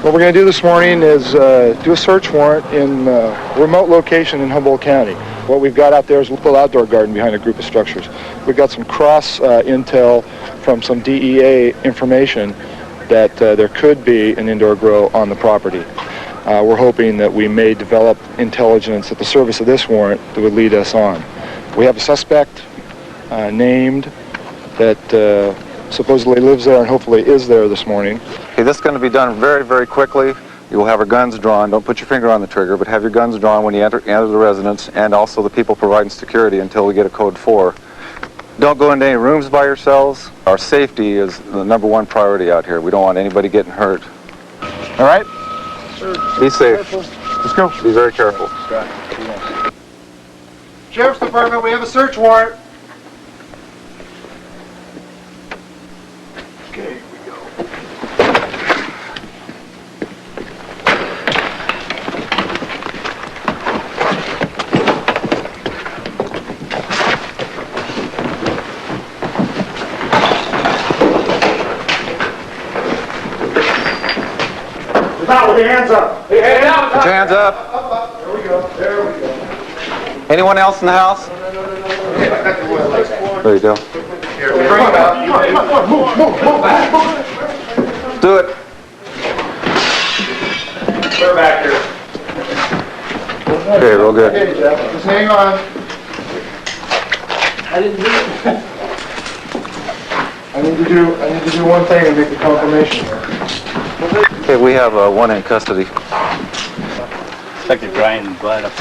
What we're going to do this morning is do a search warrant in a remote location in Humboldt County. What we've got out there is a little outdoor garden behind a group of structures. We've got some cross intel from some DEA information that there could be an indoor grow on the property. We're hoping that we may develop intelligence at the service of this warrant that would lead us on. We have a suspect named that supposedly lives there and hopefully is there this morning. Okay, this is going to be done very, very quickly. You will have your guns drawn. Don't put your finger on the trigger, but have your guns drawn when you enter the residence, and also the people providing security until we get a code 4. Don't go into any rooms by yourselves. Our safety is the #1 priority out here. We don't want anybody getting hurt. All right? Sure. Be safe. Careful. Let's go. Be very careful. Sheriff's Department, we have a search warrant. Okay, here we go. Out with your hands up. Hey, Put your hands up. There we go. There we go. Anyone else in the house? There you go. Here, bring it out. Move. Do it. We're back here. Okay, real good. Okay, Jeff, just hang on. I didn't do it. I need to do one thing and make the confirmation here. Okay, we have one in custody. It's like they're drying blood up.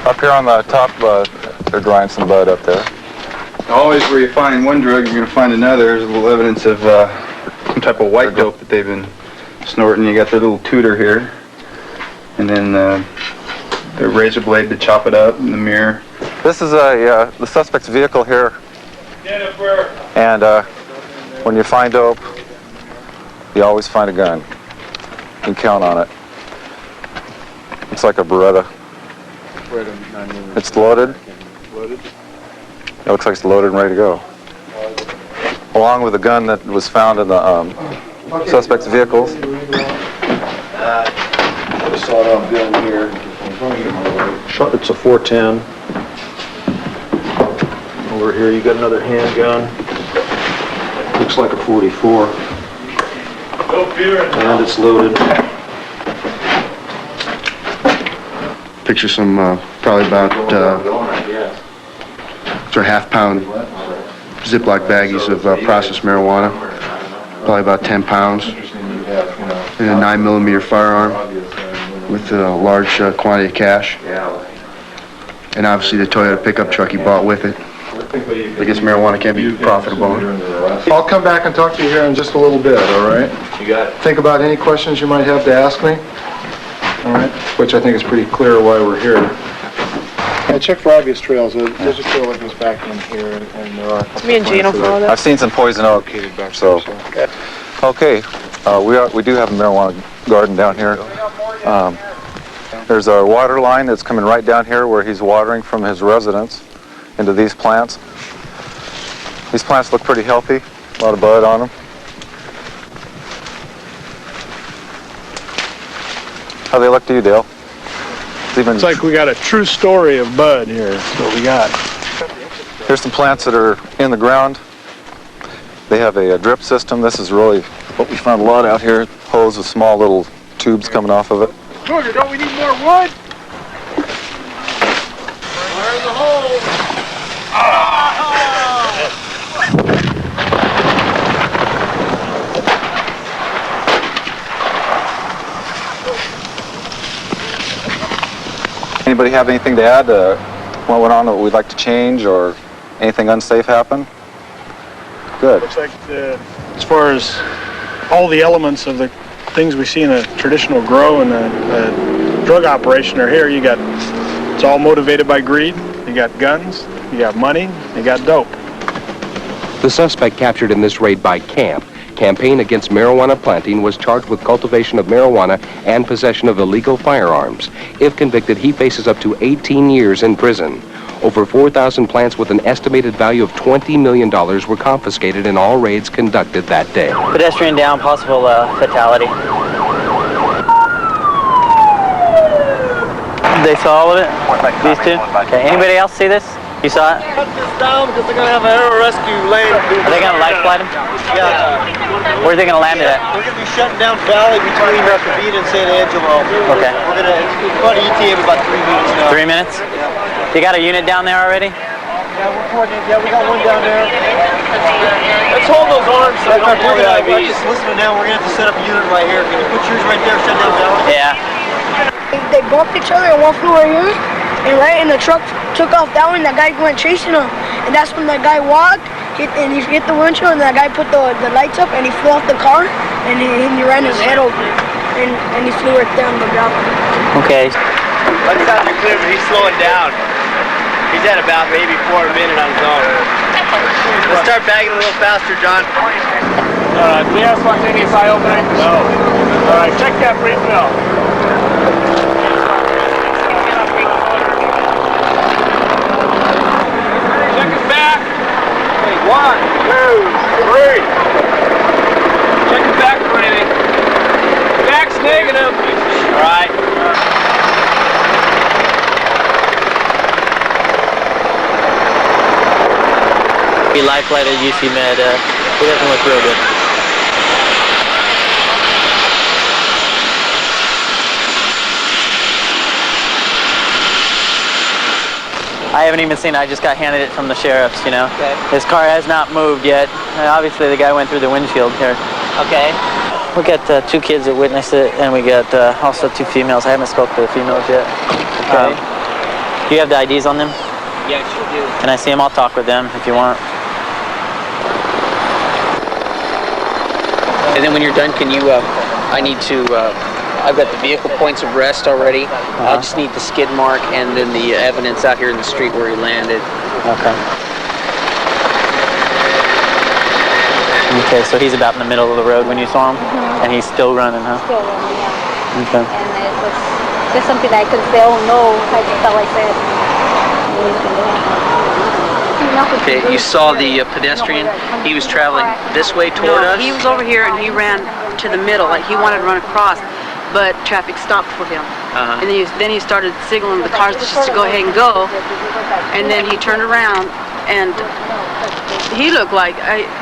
Up here on the top, they're drying some blood up there. Always where you find one drug, you're going to find another. There's a little evidence of some type of white dope that they've been snorting. You got their little tutor here. And then their razor blade to chop it up in the mirror. This is the suspect's vehicle here. And when you find dope, you always find a gun. You can count on it. It's like a Beretta. It's loaded. It looks like it's loaded and ready to go. Along with the gun that was found in the suspect's vehicles. I saw it on film here. It's a 410. Over here you got another handgun. Looks like a 44. And it's loaded. Picture some, probably about, sort of half-pound Ziploc baggies of processed marijuana, probably about 10 pounds, and a 9mm firearm with a large quantity of cash, and obviously the Toyota pickup truck he bought with it. I guess marijuana can be profitable. I'll come back and talk to you here in just a little bit, all right? You got it. Think about any questions you might have to ask me, all right? Which I think is pretty clear why we're here. I checked for obvious trails. There's a trail that goes back in here, and there are. Me and Gene will follow that. I've seen some poison oak. So, okay, we do have a marijuana garden down here. There's a water line that's coming right down here where he's watering from his residence into these plants. These plants look pretty healthy. A lot of bud on them. How they look to you, Dale? It's like we got a true story of bud here. That's what we got. Here's some plants that are in the ground. They have a drip system. This is really what we found a lot out here. Hose with small little tubes coming off of it. Cougar, don't we need more wood? Fire the hole! Anybody have anything to add to what went on that we'd like to change or anything unsafe happen? Good. Looks like as far as all the elements of the things we see in a traditional grow and a drug operation are here. It's all motivated by greed. You got guns, you got money, you got dope. The suspect captured in this raid by CAMP, Campaign Against Marijuana Planting, was charged with cultivation of marijuana and possession of illegal firearms. If convicted, he faces up to 18 years in prison. Over 4,000 plants with an estimated value of $20 million were confiscated in all raids conducted that day. Pedestrian down, possible fatality. They saw all of it? These two? Okay, anybody else see this? You saw it? Cut this down because they're going to have an air rescue lane. Are they going to life flight him? Yeah. Where are they going to land it at? We're going to be shutting down Valley between Cavite and San Angelo. Okay. We're going to put ETA in about 3 minutes now. 3 minutes? You got a unit down there already? Yeah, we're coordinating. Yeah, we got one down there. Let's hold those arms so we don't blow the IVs. Listen, now we're going to have to set up a unit right here. Can you put yours right there, shut down Valley? Yeah. They bumped each other and one flew right here, and right in the truck took off that one, that guy went chasing him, and that's when that guy walked, and he hit the windshield, and that guy put the lights up, and he flew off the car, and he ran his head over, and he flew right down the ground. Okay. Lights out are clear, but he's slowing down. He's at about maybe 4 a minute on his own. Let's start bagging a little faster, John. Do we have spontaneous eye opening? No. All right, check that brief now. Check it back. 1, 2, 3. Check it back for anything. Back's negative. All right. He life flighted UC Med. He doesn't look real good. I haven't even seen it. I just got handed it from the sheriff's, you know. Okay. His car has not moved yet. Obviously, the guy went through the windshield here. Okay. We got 2 kids that witnessed it, and we got also 2 females. I haven't spoke to the females yet. Okay. Do you have the IDs on them? Yeah, sure do. Can I see them? I'll talk with them if you want. And then when you're done, can you, I need to, I've got the vehicle points of rest already. I just need the skid mark and then the evidence out here in the street where he landed. Okay. Okay, so he's about in the middle of the road when you saw him? And he's still running, huh? Still running, yeah. Okay. And it was just something I couldn't say, oh no, I just felt like that. Okay, you saw the pedestrian. He was traveling this way toward us? He was over here and he ran to the middle, like he wanted to run across, but traffic stopped for him. And then he started signaling the cars just to go ahead and go. And then he turned around and he looked like,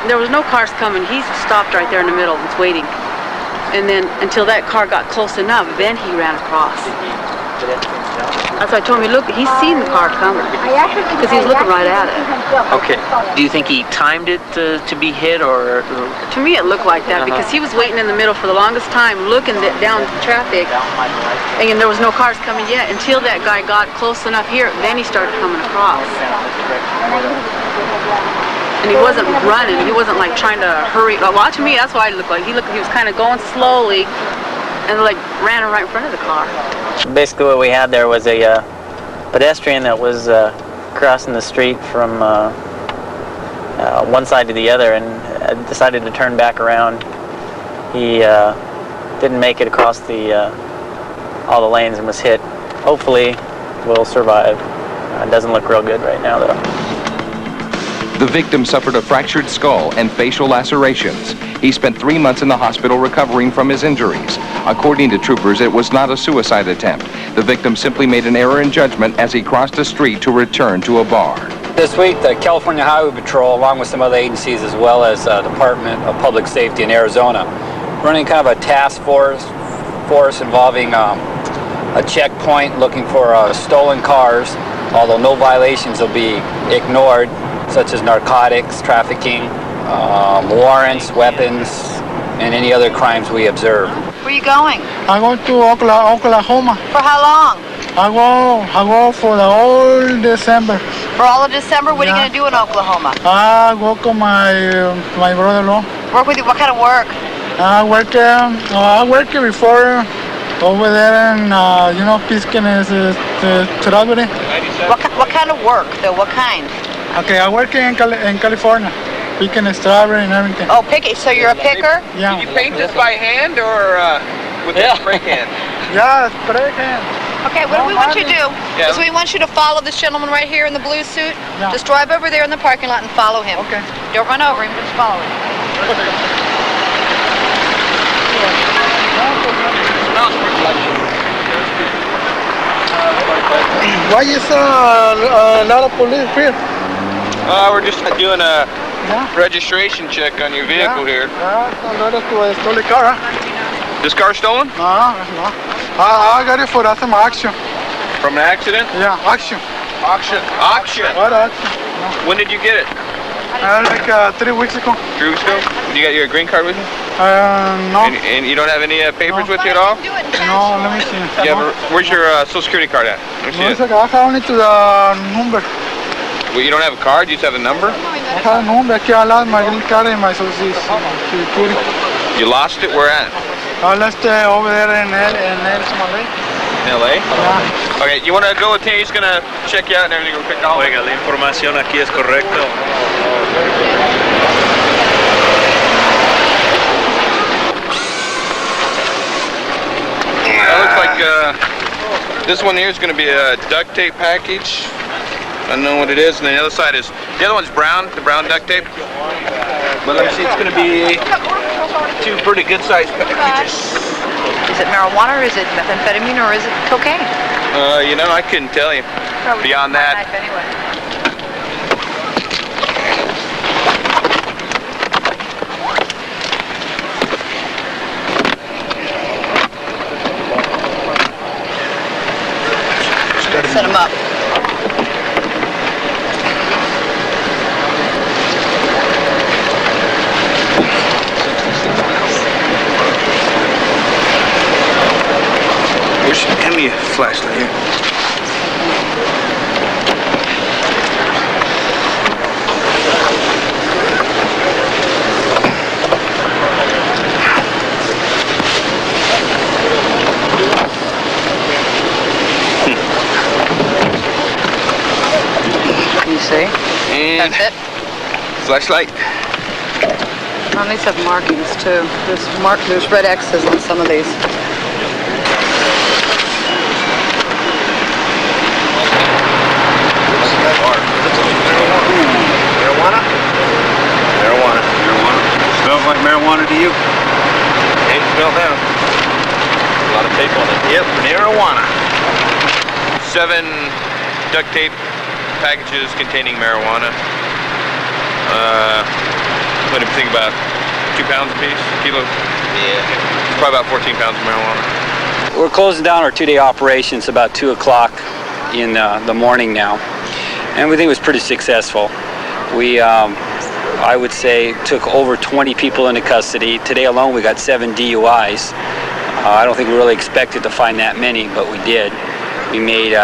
there was no cars coming. He stopped right there in the middle and was waiting. And then until that car got close enough, then he ran across. That's why I told him, look, he's seen the car coming because he was looking right at it. Okay. Do you think he timed it to be hit, or? To me, it looked like that because he was waiting in the middle for the longest time, looking down traffic, and there was no cars coming yet until that guy got close enough here. Then he started coming across. And he wasn't running. He wasn't like trying to hurry. Well, to me, that's why it looked like. He was kind of going slowly, and like ran right in front of the car. Basically, what we had there was a pedestrian that was crossing the street from one side to the other, and decided to turn back around. He didn't make it across all the lanes and was hit. Hopefully, will survive. It doesn't look real good right now, though. The victim suffered a fractured skull and facial lacerations. He spent 3 months in the hospital recovering from his injuries. According to troopers, it was not a suicide attempt. The victim simply made an error in judgment as he crossed a street to return to a bar. This week, the California Highway Patrol, along with some other agencies, as well as Department of Public Safety in Arizona, running kind of a task force involving a checkpoint looking for stolen cars, although no violations will be ignored, such as narcotics, trafficking, warrants, weapons, and any other crimes we observe. Where are you going? I'm going to Oklahoma. For how long? I go for the whole December. For all of December? What are you going to do in Oklahoma? I work with my brother-in-law. Work with you? What kind of work? I worked before over there in, Piskin is strawberry. What kind of work, though? What kind? Okay, I work in California, picking strawberry and everything. Oh, picking. So you're a picker? Yeah. Did you paint this by hand or with a spray can? Yeah, spray can. Okay, what do we want you to do is we want you to follow this gentleman right here in the blue suit. Yeah. Just drive over there in the parking lot and follow him. Okay. Don't run over him, just follow him. Why is not a police here? We're just doing a registration check on your vehicle here. Stolen car, huh? This car stolen? No. I got it for some auction. From an accident? Yeah, auction. Auction. What auction? When did you get it? Like 3 weeks ago. 3 weeks ago? You got your green card with you? No. And you don't have any papers with you at all? No, let me see. Where's your Social Security card at? Let me see it. I have only to the number. Well, you don't have a card? You just have a number? I have a number. I lost my green card and my Social Security. You lost it? Where at? I lost it over there in LA. In LA? Yeah. Okay, you want to go with him? He's going to check you out and everything. We'll pick all. Oiga, la información aquí es correcta. It looks like this one here is going to be a duct tape package. I don't know what it is. And then the other side is, the other one's brown, the brown duct tape. But let me see, it's going to be 2 pretty good-sized packages. Is it marijuana, or is it methamphetamine, or is it cocaine? You know, I couldn't tell you. Beyond that. Set him up. Hand me a flashlight here. You see? And that's it. Flashlight. Well, these have markings too. There's red X's on some of these. Marijuana? Smells like marijuana to you? Ain't smell that. A lot of tape on it. Yep, marijuana. 7 duct tape packages containing marijuana. What do you think, about 2 pounds a piece? Kilo? Yeah. Probably about 14 pounds of marijuana. We're closing down our 2-day operation. It's about 2 o'clock in the morning now. And we think it was pretty successful. We, I would say, took over 20 people into custody. Today alone we got 7 DUIs. I don't think we really expected to find that many, but we did. We made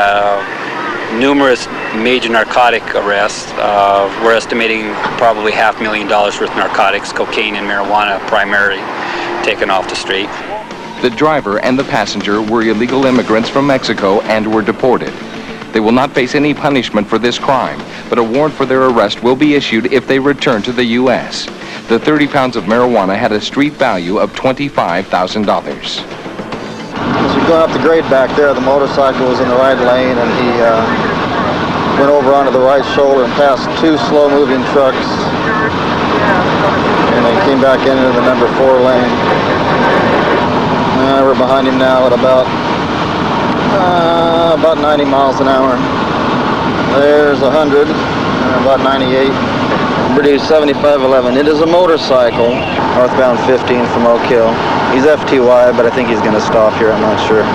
numerous major narcotic arrests. We're estimating probably $500,000 worth of narcotics, cocaine and marijuana primarily, taken off the street. The driver and the passenger were illegal immigrants from Mexico and were deported. They will not face any punishment for this crime, but a warrant for their arrest will be issued if they return to the U.S. The 30 pounds of marijuana had a street value of $25,000. As you're going up the grade back there, the motorcycle was in the right lane, and he went over onto the right shoulder and passed 2 slow-moving trucks, and then came back into the number 4 lane. We're behind him now at about 90 miles an hour. There's 100, about 98. Produced 7511. It is a motorcycle, northbound 15 from Oak Hill. He's FTY, but I think he's going to stop here, I'm not sure.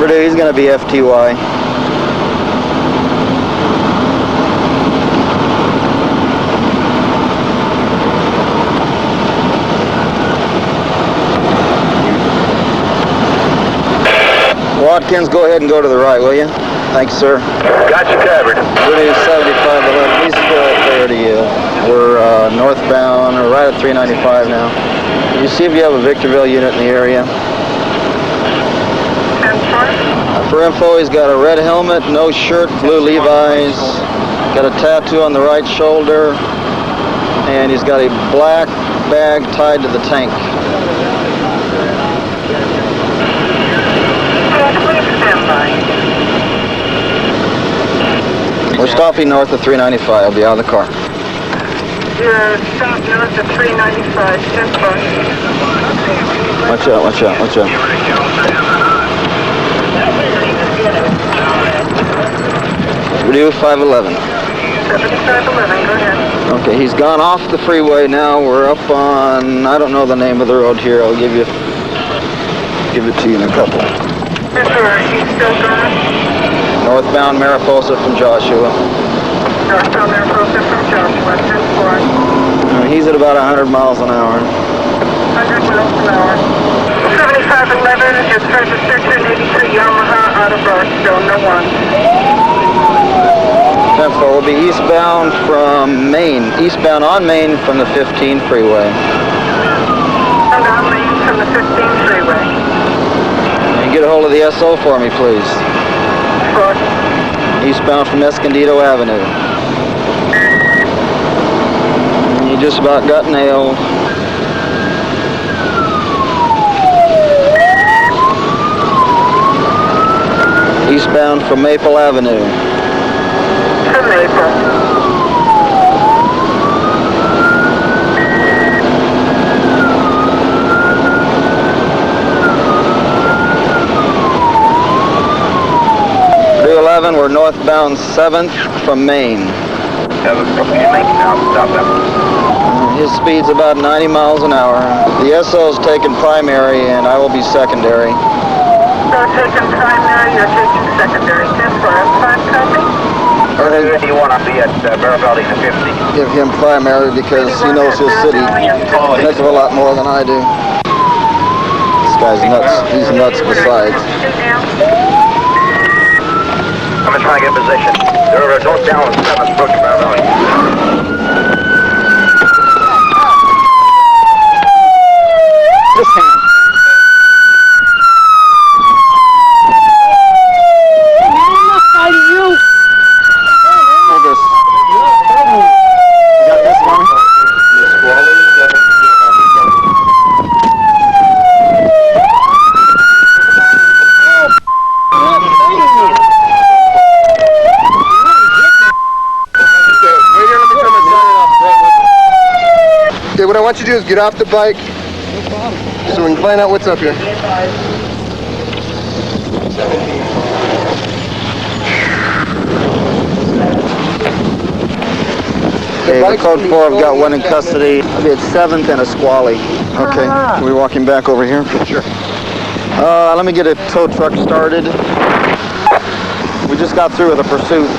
He's going to be FTY. Watkins, go ahead and go to the right, will you? Thanks, sir. Got you covered. We're 7511. He's clear to you. We're northbound, we're right at 395 now. Can you see if you have a Victorville unit in the area? For info, he's got a red helmet, no shirt, blue Levi's, got a tattoo on the right shoulder, and he's got a black bag tied to the tank. We're stopping north of 395. I'll be out of the car. You're stopped north of 395. Stand by. Watch out, watch out, watch out. Redo 511. 7511, go ahead. Okay, he's gone off the freeway now. We're up on, I don't know the name of the road here. I'll give it to you in a couple. Yes, sir. He's still gone. Northbound Mariposa from Joshua. Northbound Mariposa from Joshua. 10-4. He's at about 100 miles an hour. 100 miles an hour. 7511 is registered to an 83 Yamaha out of Barstow. No one. 10-4 will be eastbound from Maine. Eastbound on Maine from the 15 freeway. And on Main from the 15 freeway. And get a hold of the SO for me, please. Sure. Eastbound from Escondido Avenue. And you just about got nailed. Eastbound from Maple Avenue. From Maple. We're northbound 7th from Maine. His speed's about 90 miles an hour. The SO's taking primary and I will be secondary. So taking primary, you're taking secondary. 10-4. 5 copy. Where do you want to be at Bear Valley to 50? Give him primary because he knows his city a heck of a lot more than I do. This guy's nuts. He's nuts besides. I'm going to try and get position. They're northbound 7th, approaching Bear Valley. This hand. What I want you to do is get off the bike so we can find out what's up here. Okay, code 4, I've got one in custody. I'll be at 7th and a squally. Okay, we're walking back over here? Sure. Let me get a tow truck started. We just got through with a pursuit.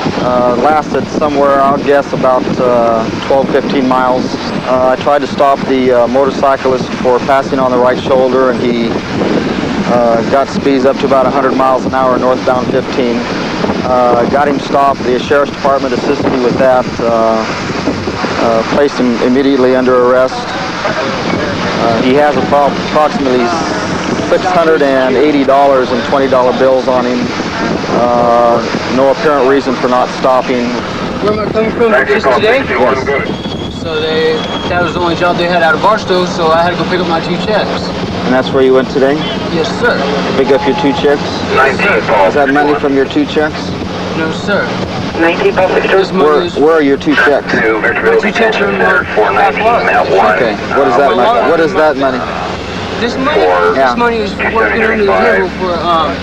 Lasted somewhere, I'll guess, about 12-15 miles. I tried to stop the motorcyclist for passing on the right shoulder, and he got speeds up to about 100 miles an hour northbound 15. Got him stopped. The sheriff's department assisted me with that. Placed him immediately under arrest. He has approximately $680 in $20 bills on him. No apparent reason for not stopping. Where am I coming from? Just today? Yes. So that was the only job they had out of Barstow, so I had to go pick up my 2 checks. And that's where you went today? Yes, sir. Pick up your 2 checks? Is that money from your 2 checks? No, sir. 19 Where are your 2 checks? My 2 checks are in my half lot. Okay. What is that money? What is that money? This money? Yeah. This money is working under the table for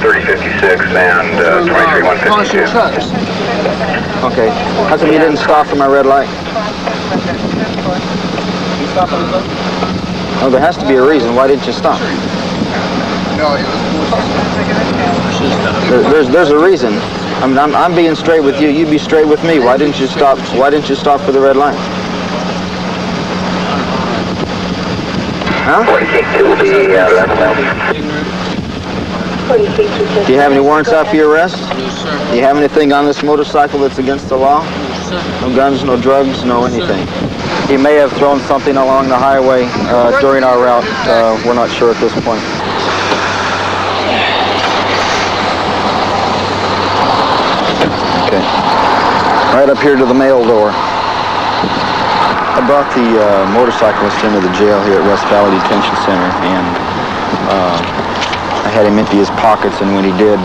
3056 and 23-152. Trucks. Okay. How come you didn't stop for my red light? Oh, there has to be a reason. Why didn't you stop? There's a reason. I'm being straight with you. You be straight with me. Why didn't you stop? Why didn't you stop for the red light? Huh? Do you have any warrants out for your arrest? No, sir. Do you have anything on this motorcycle that's against the law? No, sir. No guns, no drugs, no anything. He may have thrown something along the highway during our route. We're not sure at this point. Okay. Right up here to the mail door. I brought the motorcyclist into the jail here at West Valley Detention Center, and I had him empty his pockets, and when he did,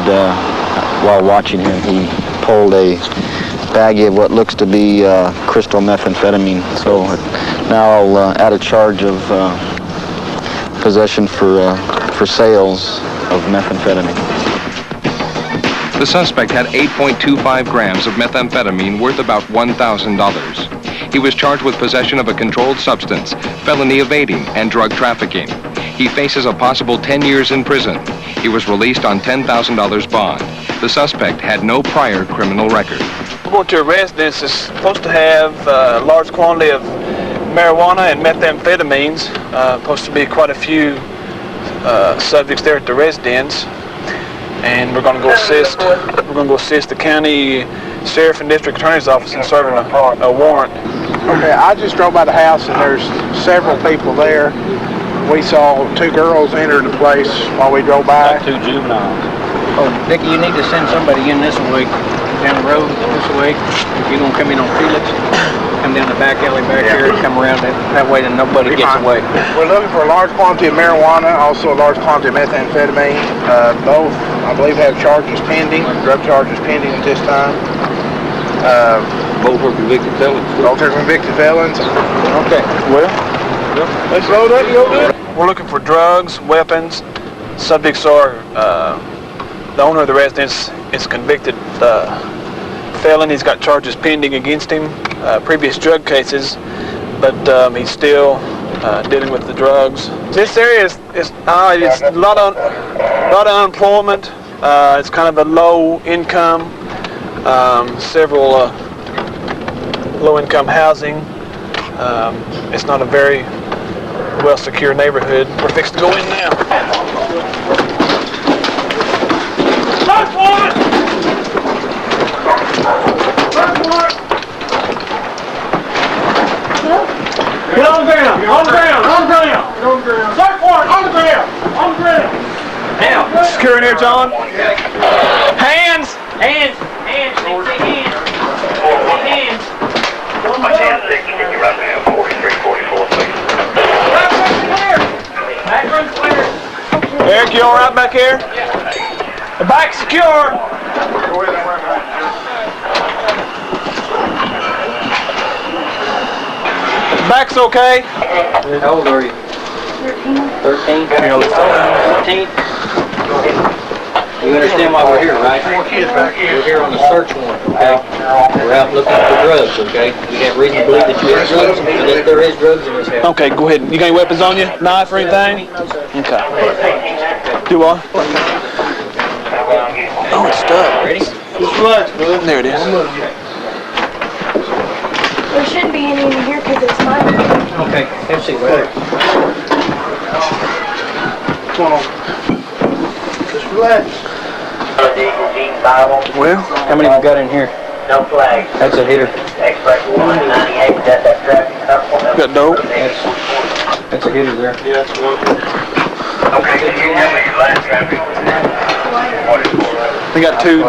while watching him, he pulled a baggie of what looks to be crystal methamphetamine. So now I'll add a charge of possession for sales of methamphetamine. The suspect had 8.25 grams of methamphetamine worth about $1,000. He was charged with possession of a controlled substance, felony evading, and drug trafficking. He faces a possible 10 years in prison. He was released on $10,000 bond. The suspect had no prior criminal record. Going to a residence is supposed to have a large quantity of marijuana and methamphetamines. Supposed to be quite a few subjects there at the residence, and we're going to go assist. We're going to go assist the county sheriff and district attorney's office in serving a warrant. Okay, I just drove by the house and there's several people there. We saw 2 girls enter the place while we drove by. 2 juveniles. Oh, Vicky, you need to send somebody in this way, down the road this way. If you're going to come in on Felix, come down the back alley back here and come around that way, then nobody gets away. We're looking for a large quantity of marijuana, also a large quantity of methamphetamine. Both, I believe, have charges pending, drug charges pending at this time. Both are convicted felons. Both are convicted felons. Okay, well, let's load up and go do it. We're looking for drugs, weapons. Subjects are, the owner of the residence is convicted felon. He's got charges pending against him, previous drug cases, but he's still dealing with the drugs. This area is a lot of unemployment. It's kind of a low income, several low income housing. It's not a very well secure neighborhood. We're fixing to go in now. Get on the ground! On the ground! On the ground! On the ground! Search warrant! On the ground! On the ground! Now, secure in here, John. Hands! Hands! Hands! Hands! Hands! My chance is you right now, 43, 44, please. Background's clear! Eric, you all right back here? Yeah. The back's secure! Back's okay. How old are you? 13. 13? You understand why we're here, right? We're here on a search warrant, okay? We're out looking for drugs, okay? We have reason to believe that you have drugs, and that there is drugs in this house. Okay, go ahead. You got any weapons on you? Knife or anything? Okay. Do what? Oh, it's stuck. Ready? Just relax, bud. There it is. There shouldn't be any in here because it's mine. Okay, have a seat. What's going on? Just relax. Well, how many we got in here? No flag. That's a hitter. Express 198, that's that traffic circle. got dope. That's a hitter there. Yeah, that's one. Okay, can you tell me your last traffic? We got two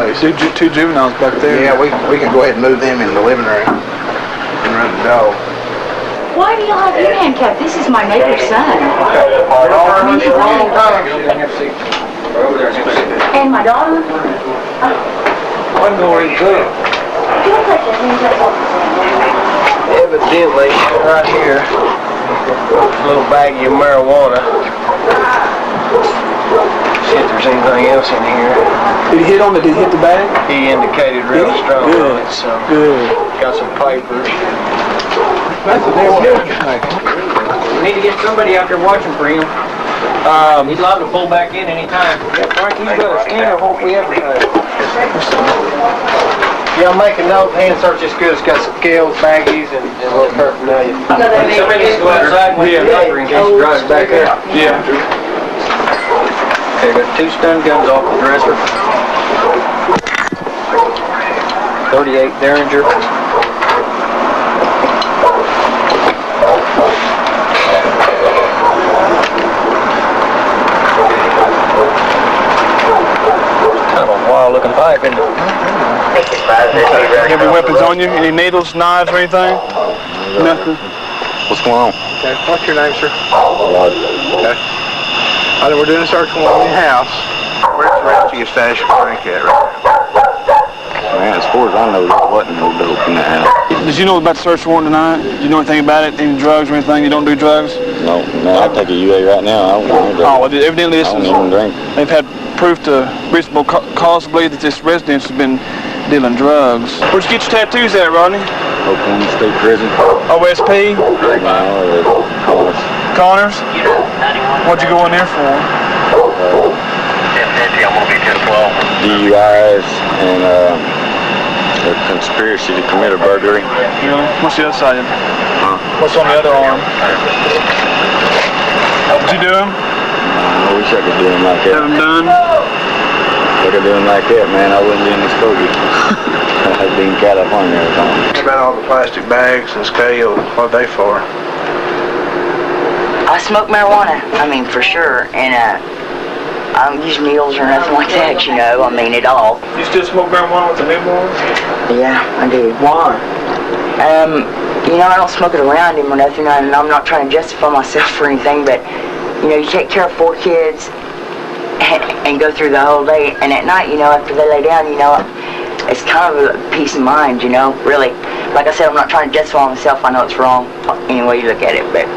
juveniles back there. Yeah, we can go ahead and move them in the living room and run the dog. Why do y'all have him handcuffed? This is my neighbor's son. I mean, he's and my daughter. One more in good. Don't take your handcuffs off. Evidently, right here, a little baggie of marijuana. See if there's anything else in here. Did he hit on it? Did he hit the bag? He indicated real strong on it, so got some papers. That's a damn good. We need to get somebody out there watching for him. He's liable to pull back in any time. Frank, he's got a scanner. Hope we advertise. Yeah, I'm making note. Hand search is good. It's got scales, baggies, and a little paraphernalia. Somebody needs to go outside with the doctor in case he drives back there. Yeah. Okay, got 2 stun guns off the dresser. 38 Derringer. Kind of a wild looking pipe, isn't it? Heavy weapons on you? Any needles, knives, or anything? Nothing. What's going on? Okay, what's your name, sir? Rod. Okay. We're doing a search warrant in your house. Where's the rest of your stash of drink at right now? Man, as far as I know, there wasn't no dope in the house. Did you know about the search warrant tonight? Did you know anything about it? Any drugs or anything? You don't do drugs? No, I'll take a UA right now. I don't want to Oh, well, evidently this I don't is... even drink. They've had proof to reasonable cause to believe that this residence has been dealing drugs. Where'd you get your tattoos at, Rodney? Oklahoma State Prison. OSP? No, Connors. Connors? What'd you go in there for? DUIs and a conspiracy to commit a burglary. Really? What's the other side? Huh? What's on the other arm? Did you do them? I wish I could do them like that. Have them done? If I could do them like that, man, I wouldn't be in this Kobe. I'd be in California or something. What about all the plastic bags and scales? What are they for? I smoke marijuana, I mean, for sure, and I don't use needles or nothing like that, you know, I mean, at all. You still smoke marijuana with the newborns? Yeah, I do. Why? You know, I don't smoke it around him or nothing, and I'm not trying to justify myself or anything, but, you know, you take care of 4 kids and go through the whole day, and at night, you know, after they lay down, you know, it's kind of a peace of mind, you know, really. Like I said, I'm not trying to justify myself, I know it's wrong, any way you look at it, but...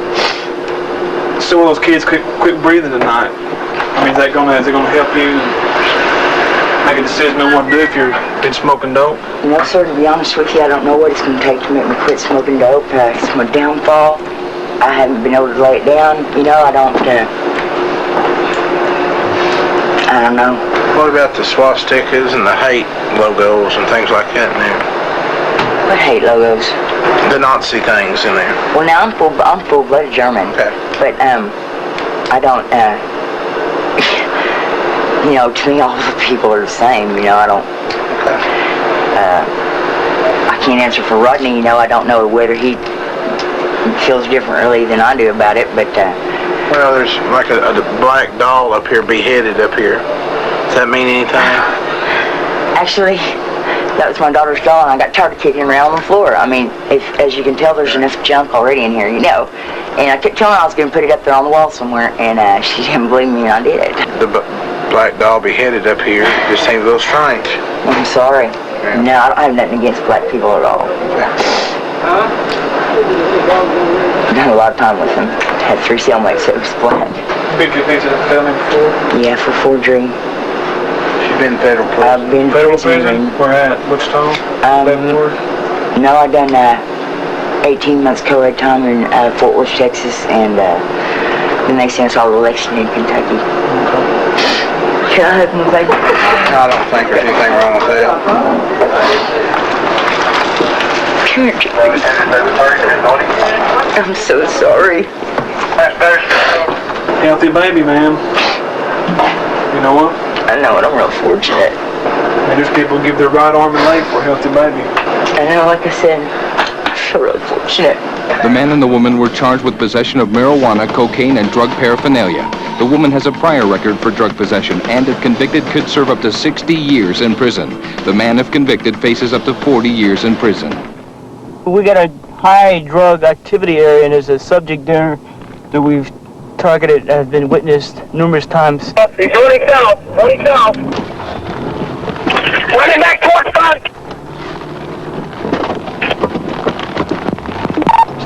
So will those kids quit breathing tonight? I mean, is it gonna help you make a decision on what to do if you've been smoking dope? You know, sir, to be honest with you, I don't know what it's going to take to make me quit smoking dope. It's my downfall. I haven't been able to lay it down. You know, I don't know. What about the swastikas and the hate logos and things like that in there? What hate logos? The Nazi things in there. Well, now I'm full-blooded German. Okay. But I don't. You know, to me, all the people are the same. You know, I don't. Okay. I can't answer for Rodney. You know, I don't know whether he feels differently than I do about it. But well, there's like a black doll up here, beheaded up here. Does that mean anything? Actually, that was my daughter's doll, and I got tired of kicking around on the floor. I mean, as you can tell, there's enough junk already in here, you know. And I kept telling her I was going to put it up there on the wall somewhere, and she didn't believe me, and I did. The black doll beheaded up here just seems a little strange. I'm sorry. Yeah. No, I don't have nothing against black people at all. I've done a lot of time with them. Had 3 cellmates that was black. Been convicted of felony before? Yeah, for forgery. She's been in federal prison. I've been federal prison? Where at? Which town? No, I done 18 months co-ed time in Fort Worth, Texas, and then they sent us all to Lexington, Kentucky. Can I have my baby? I don't think there's anything wrong with that. I'm so sorry. Healthy baby, ma'am. You know what? I know it. I'm real fortunate. And there's people who give their right arm and leg for a healthy baby. I know, like I said, I feel really fortunate. The man and the woman were charged with possession of marijuana, cocaine, and drug paraphernalia. The woman has a prior record for drug possession and, if convicted, could serve up to 60 years in prison. The man, if convicted, faces up to 40 years in prison. We got a high drug activity area, and there's a subject there that we've targeted, has been witnessed numerous times. He's running south. Running south. Running back towards front.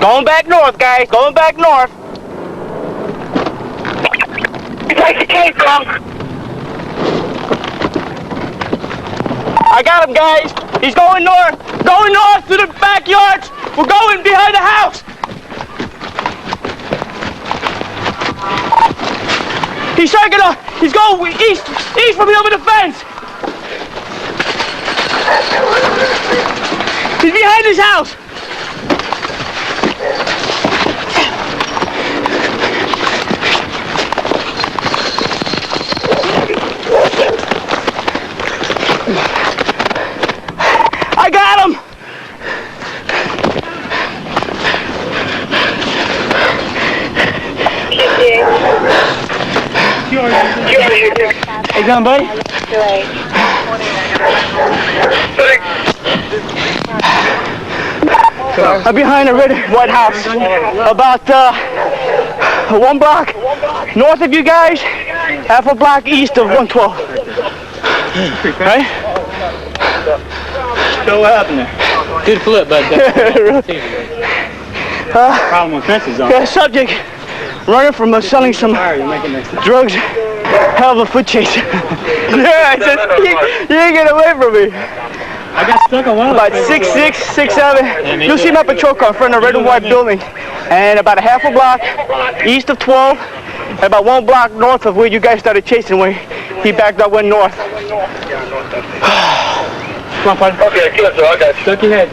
Going back north, guys. Going back north. He takes the came from. I got him, guys. He's going north. Going north to the backyards. We're going behind the house. He's taking off. He's going east from over the fence. He's behind his house. I got him! Hey, done, buddy? I'm behind the red White House. About 1 block north of you guys, half a block east of 112. Right? So what happened there? Good flip, but problem with fences on. Yeah, subject running from selling some drugs. Hell of a foot chase. Yeah, I said, you ain't get away from me. I got stuck on one of about 6'6", 6'7". You'll see my patrol car in front of the red and white building. And about a half a block east of 12, and about 1 block north of where you guys started chasing when he backed up, went north. Come on, partner. Okay, kill it, sir. I got you. Duck your head.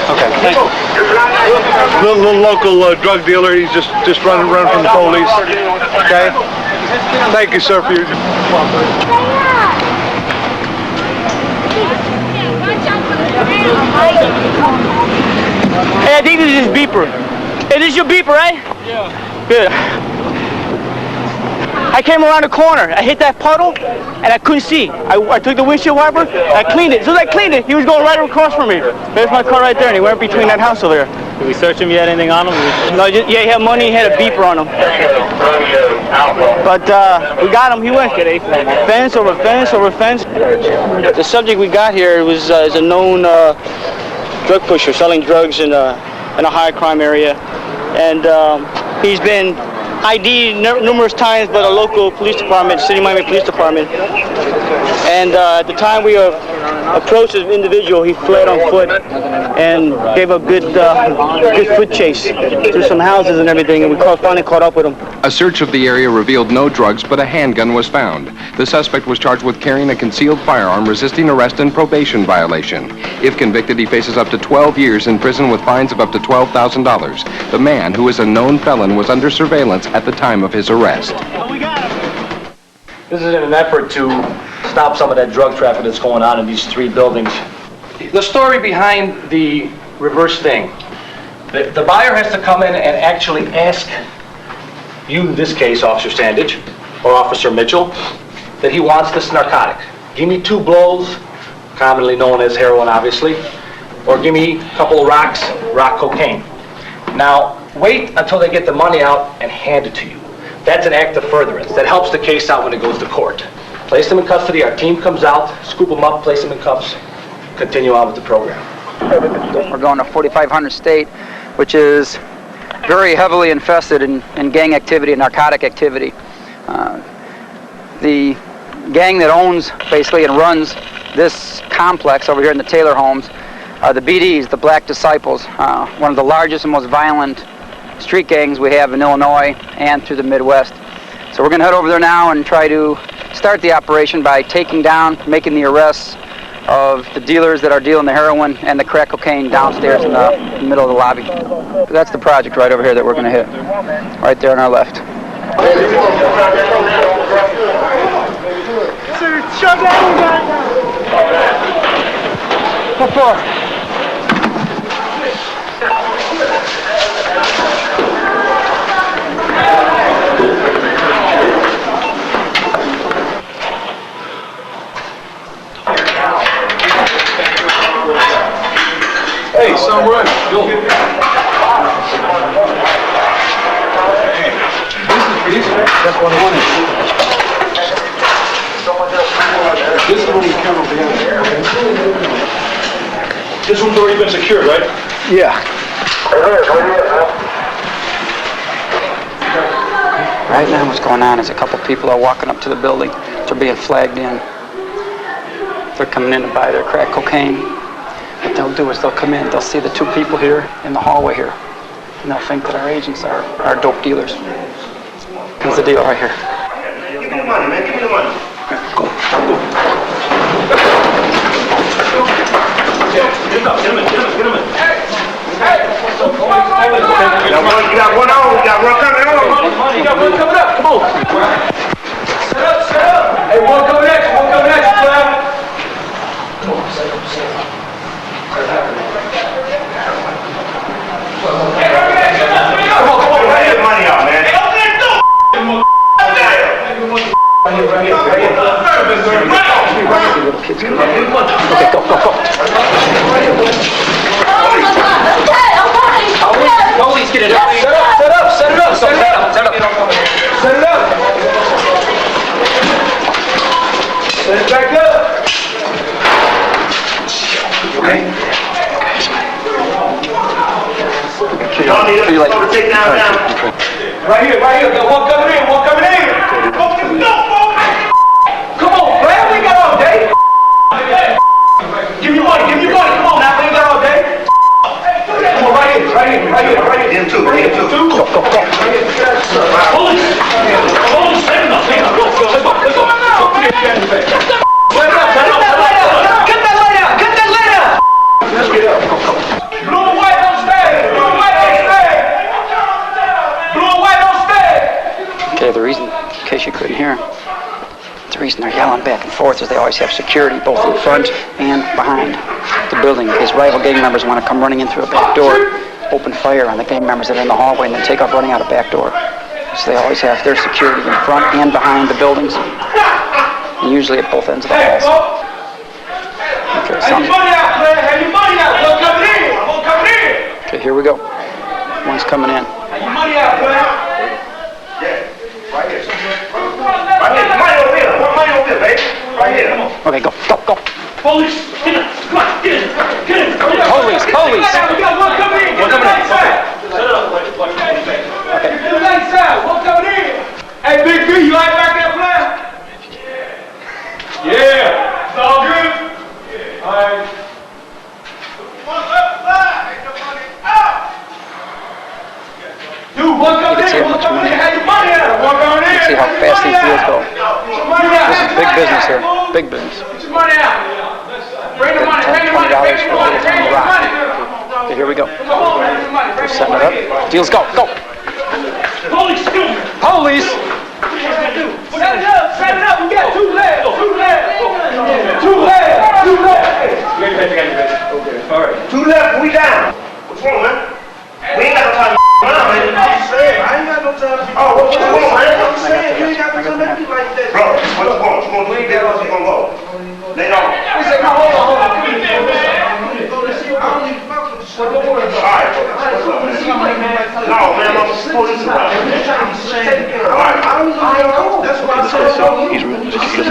Okay. Little local drug dealer. He's just running from the police. Okay. Thank you, sir, for your. Hey, I think this is his beeper. Hey, this is your beeper, right? Yeah. Good. I came around the corner. I hit that puddle, and I couldn't see. I took the windshield wiper, I cleaned it. As soon as I cleaned it, he was going right across from me. There's my car right there, and he went between that house over there. Did we search him? You had anything on him? No, yeah, he had money. He had a beeper on him. But we got him. He went fence over fence over fence. The subject we got here was is a known drug pusher, selling drugs in a high crime area, and he's been ID'd numerous times by the local police department, City of Miami Police Department. And at the time we approached this individual, he fled on foot and gave a good foot chase through some houses and everything, and we finally caught up with him. A search of the area revealed no drugs, but a handgun was found. The suspect was charged with carrying a concealed firearm, resisting arrest, and probation violation. If convicted, he faces up to 12 years in prison with fines of up to $12,000. The man, who is a known felon, was under surveillance at the time of his arrest. This is in an effort to stop some of that drug traffic that's going on in these 3 buildings. The story behind the reverse thing. The buyer has to come in and actually ask you, in this case, Officer Sandage, or Officer Mitchell, that he wants this narcotic. Give me 2 blows, commonly known as heroin, obviously, or give me a couple of rocks, rock cocaine. Now, wait until they get the money out and hand it to you. That's an act of furtherance. That helps the case out when it goes to court. Place them in custody, our team comes out, scoop them up, place them in cuffs, continue on with the program. We're going to 4500 State, which is very heavily infested in gang activity and narcotic activity. The gang that owns, basically, and runs this complex over here in the Taylor homes are the BDs, the Black Disciples, one of the largest and most violent street gangs we have in Illinois and through the Midwest. So we're going to head over there now and try to start the operation by taking down, making the arrests of the dealers that are dealing the heroin and the crack cocaine downstairs in the middle of the lobby. That's the project right over here that we're going to hit, right there on our left. Shut down, guys! What for? Hey, somewhere. Go. That's what I wanted. This is when you come over here. This one's already been secured, right? Yeah. Right now what's going on is a couple people are walking up to the building. They're being flagged in. They're coming in to buy their crack cocaine. What they'll do is they'll come in, they'll see the 2 people here in the hallway here, and they'll think that our agents are dope dealers. Here's the deal right here. Give me the money, man. Give me the money. Go. Get him in. You got one on. You got one coming on. You got one coming up. Come on. Set up. Hey, one coming next. Come on, set up. Come on, get the money out, man. Hey, open that door, Little kids come in. Okay, go. Police, get it up. Set up. Set it up. Set it back up. Okay. Y'all need to take down. Right here. Got one coming in. Come on, man. We got all day. Give me money. Come on now. We ain't got all day. Come on, right here. Them two. Go. Police. Stand up. Let's go. Get that light out. Let's get up. Blue and white don't stay. Okay, the reason, in case you couldn't hear, the reason they're yelling back and forth is they always have security both in front and behind the building. His rival gang members want to come running in through a back door, open fire on the gang members that are in the hallway, and then take off running out a back door. So they always have their security in front and behind the buildings, and usually at both ends of the halls. Okay, Have your money out, man. One coming in. Okay, here we go. One's coming in. Have your money out, man. Right here. Money over here, baby. Right here. Come on. Okay, go. Police. Come on. Get in. Police. We got one coming in. Get the lights out. Set it up. Okay. Get the lights out. One coming in. Hey, Big B, you right back there playing? Yeah. It's all good? All right. Dude, one coming in. Have your money out. One coming in. See how fast these deals go. This is big business here. Big business. Get your money out. Bring the money. $20 for a little from the rock. Okay, here we go. We're setting it up. Deals go. Police. Set it up. We got two legs. All right. Two left. We down. What's wrong, man? We ain't got no time to around, man. I ain't got no time to. Oh, what's wrong, man? I'm saying you ain't got no time to be like that. Bro, what's going? We ain't got no time to go. Lay down. We say, hold on. Alright. No, man, I'm police around. He's really trust us.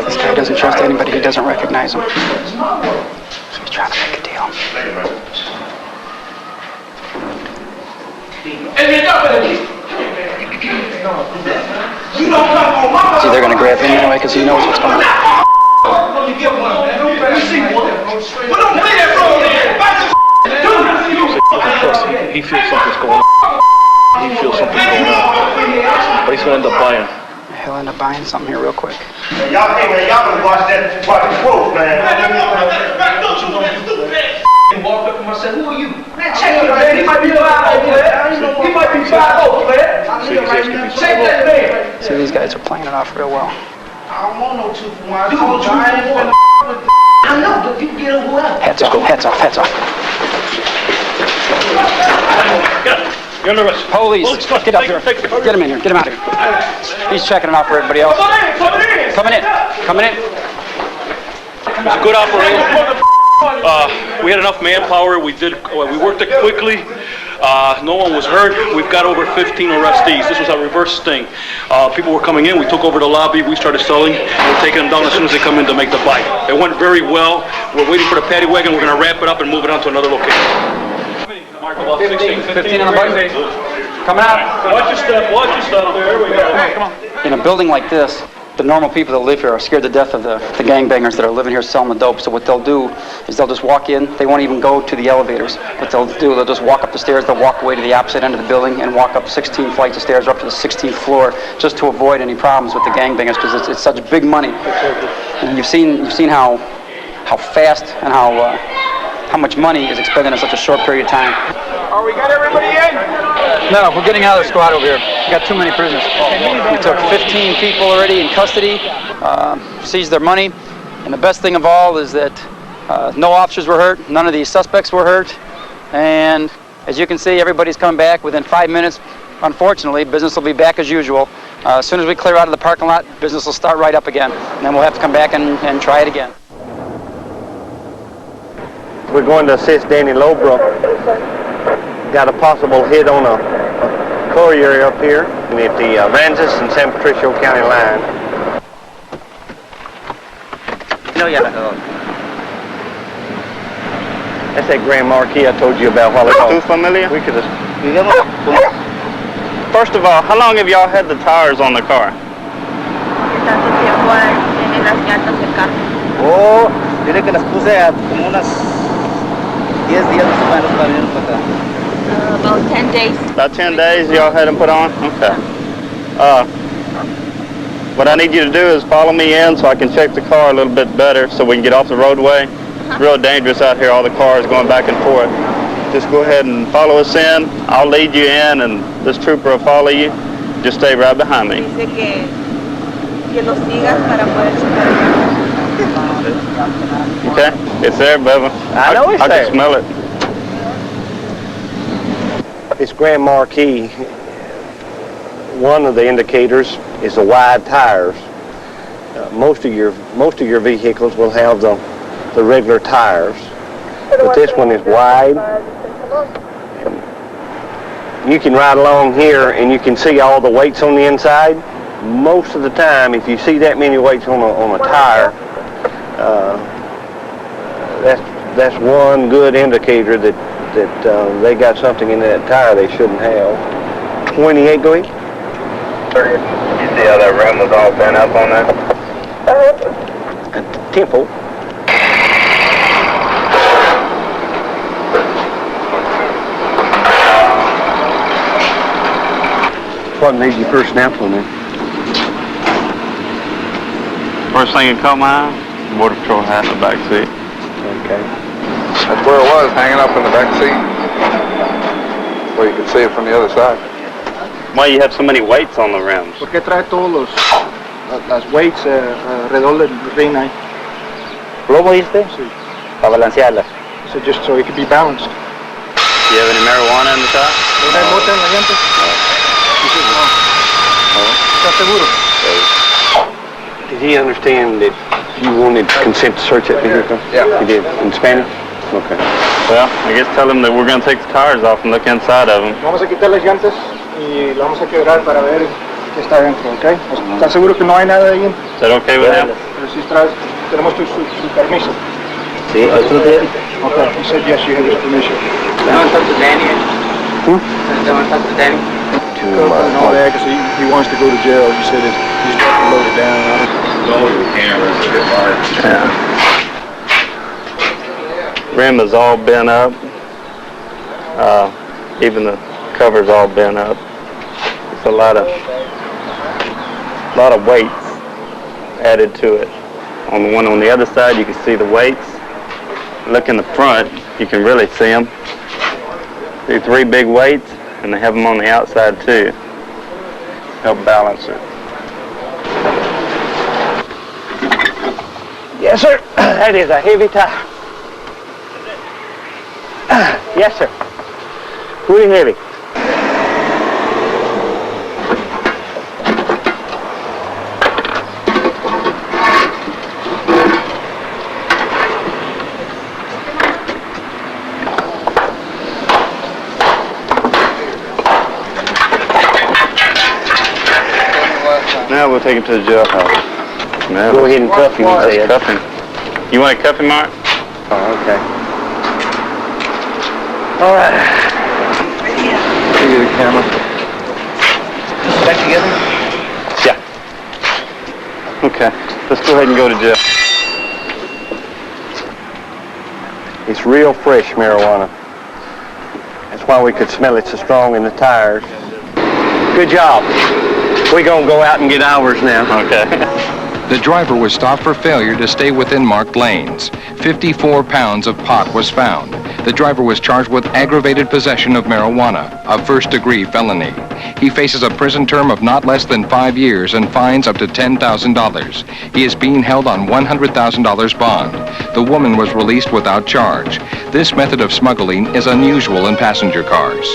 This guy doesn't trust anybody. He doesn't recognize him. So he's trying to make a deal. See, they're going to grab him anyway because he knows what's going on. He feels something's going on. But he's going to end up buying. He'll end up buying something here real quick. Y'all can watch the quote, man. He walked up and I said, who are you? Man, check him, man. He might be 5'0", man. He might be 5'0", man. Check that man. See, these guys are playing it off real well. I don't want no 2 for 1. I know, but you get over that. Heads off. You're under arrest. Police, get up here. Get him in here. Get him out of here. He's checking it out for everybody else. Coming in. It was a good operation. We had enough manpower. We worked it quickly. No one was hurt. We've got over 15 arrestees. This was a reverse sting. People were coming in. We took over the lobby. We started selling. We're taking them down as soon as they come in to make the buy. It went very well. We're waiting for the paddy wagon. We're going to wrap it up and move it on to another location. 15 on the button. Coming out. Watch your step. There we go. Hey, come on. In a building like this, the normal people that live here are scared to death of the gangbangers that are living here selling the dope. So what they'll do is they'll just walk in. They won't even go to the elevators. What they'll do, they'll just walk up the stairs. They'll walk away to the opposite end of the building and walk up 16 flights of stairs or up to the 16th floor just to avoid any problems with the gangbangers because it's such big money. And you've seen how fast and how much money is expended in such a short period of time. Oh, we got everybody in? No, we're getting out of the squad over here. We got too many prisoners. We took 15 people already in custody, seized their money, and the best thing of all is that no officers were hurt, none of these suspects were hurt, and as you can see, everybody's coming back within 5 minutes. Unfortunately, business will be back as usual As soon as we clear out of the parking lot, business will start right up again. And then we'll have to come back and try it again. We're going to assist Danny Lowbrook. Got a possible hit on a courier up here at the Aransas and San Patricio County line. That's that Grand Marquis I told you about a while ago. Too familiar? We could have... First of all, how long have y'all had the tires on the car? Oh, diré que las puse a como unas 10 días más o menos para venir para acá. About 10 days. About 10 days y'all had them put on? Okay. What I need you to do is follow me in so I can check the car a little bit better so we can get off the roadway. It's real dangerous out here, all the cars going back and forth. Just go ahead and follow us in. I'll lead you in and this trooper will follow you. Just stay right behind me. Dice que lo sigas para poder checar. Okay? It's there, Bevan. I know it's I there. can smell it. This Grand Marquis, one of the indicators is the wide tires. Most of your vehicles will have the regular tires, but this one is wide. You can ride along here and you can see all the weights on the inside. Most of the time, if you see that many weights on a tire, that's one good indicator that they got something in that tire they shouldn't have. 28 going? You see how that rim was all bent up on that? Tempo. What made you first snap on that? First thing that caught my eye, Border Patrol hat in the back seat. Okay. That's where it was, hanging up in the back seat, where you could see it from the other side. Why you have so many weights on the rims? ¿Por qué trae todos las weights alrededor del ring ahí? ¿Plomo diste? Sí. Para balancearla. So just so it can be balanced. Do you have any marijuana in the top? ¿Una mota en la llanta? ¿Estás seguro? Did he understand that you wanted consent to search that vehicle? Yeah. He did, in Spanish? Okay. Well, I guess tell them that we're going to take the tires off and look inside of them. Vamos a quitar las llantas y la vamos a quebrar para ver qué está dentro, ¿ok? ¿Estás seguro que no hay nada ahí? Is that okay with him? Pero si tenemos su permiso. Sí, Okay, he said yes, you have his permission. Don't talk to Danny. Don't talk to Danny. No, because he wants to go to jail. He said he's got to load it down. Yeah. Rim is all bent up. Even the cover's all bent up. It's a lot of weights added to it. On the one on the other side, you can see the weights. Look in the front, you can really see them. These 3 big weights, and they have them on the outside too. Help balance it. Yes, sir. That is a heavy tire. Yes, sir. Pretty heavy. Now we'll take him to the jailhouse. Man, Go ahead and cuff him, he that's said. cuffing. You want to cuff him, Mark? Oh, okay. All right. Give you the camera. Back together? Yeah. Okay, let's go ahead and go to jail. It's real fresh marijuana. That's why we could smell it so strong in the tires. Good job. We're going to go out and get ours now. Okay. The driver was stopped for failure to stay within marked lanes. 54 pounds of pot was found. The driver was charged with aggravated possession of marijuana, a first-degree felony. He faces a prison term of not less than 5 years and fines up to $10,000. He is being held on $100,000 bond. The woman was released without charge. This method of smuggling is unusual in passenger cars.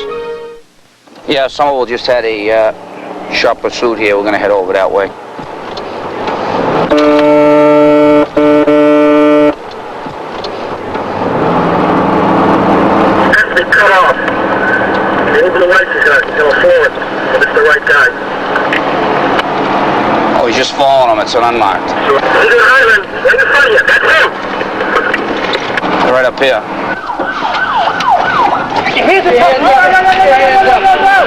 Yeah, some of just had a sharp pursuit here. We're going to head over that way. Cut off. Over the license guy. He's going forward. If it's the right guy. Oh, he's just following him. It's an unmarked. He's in Highland. Right in front of you. That's him. They're right up here. Hands up! No!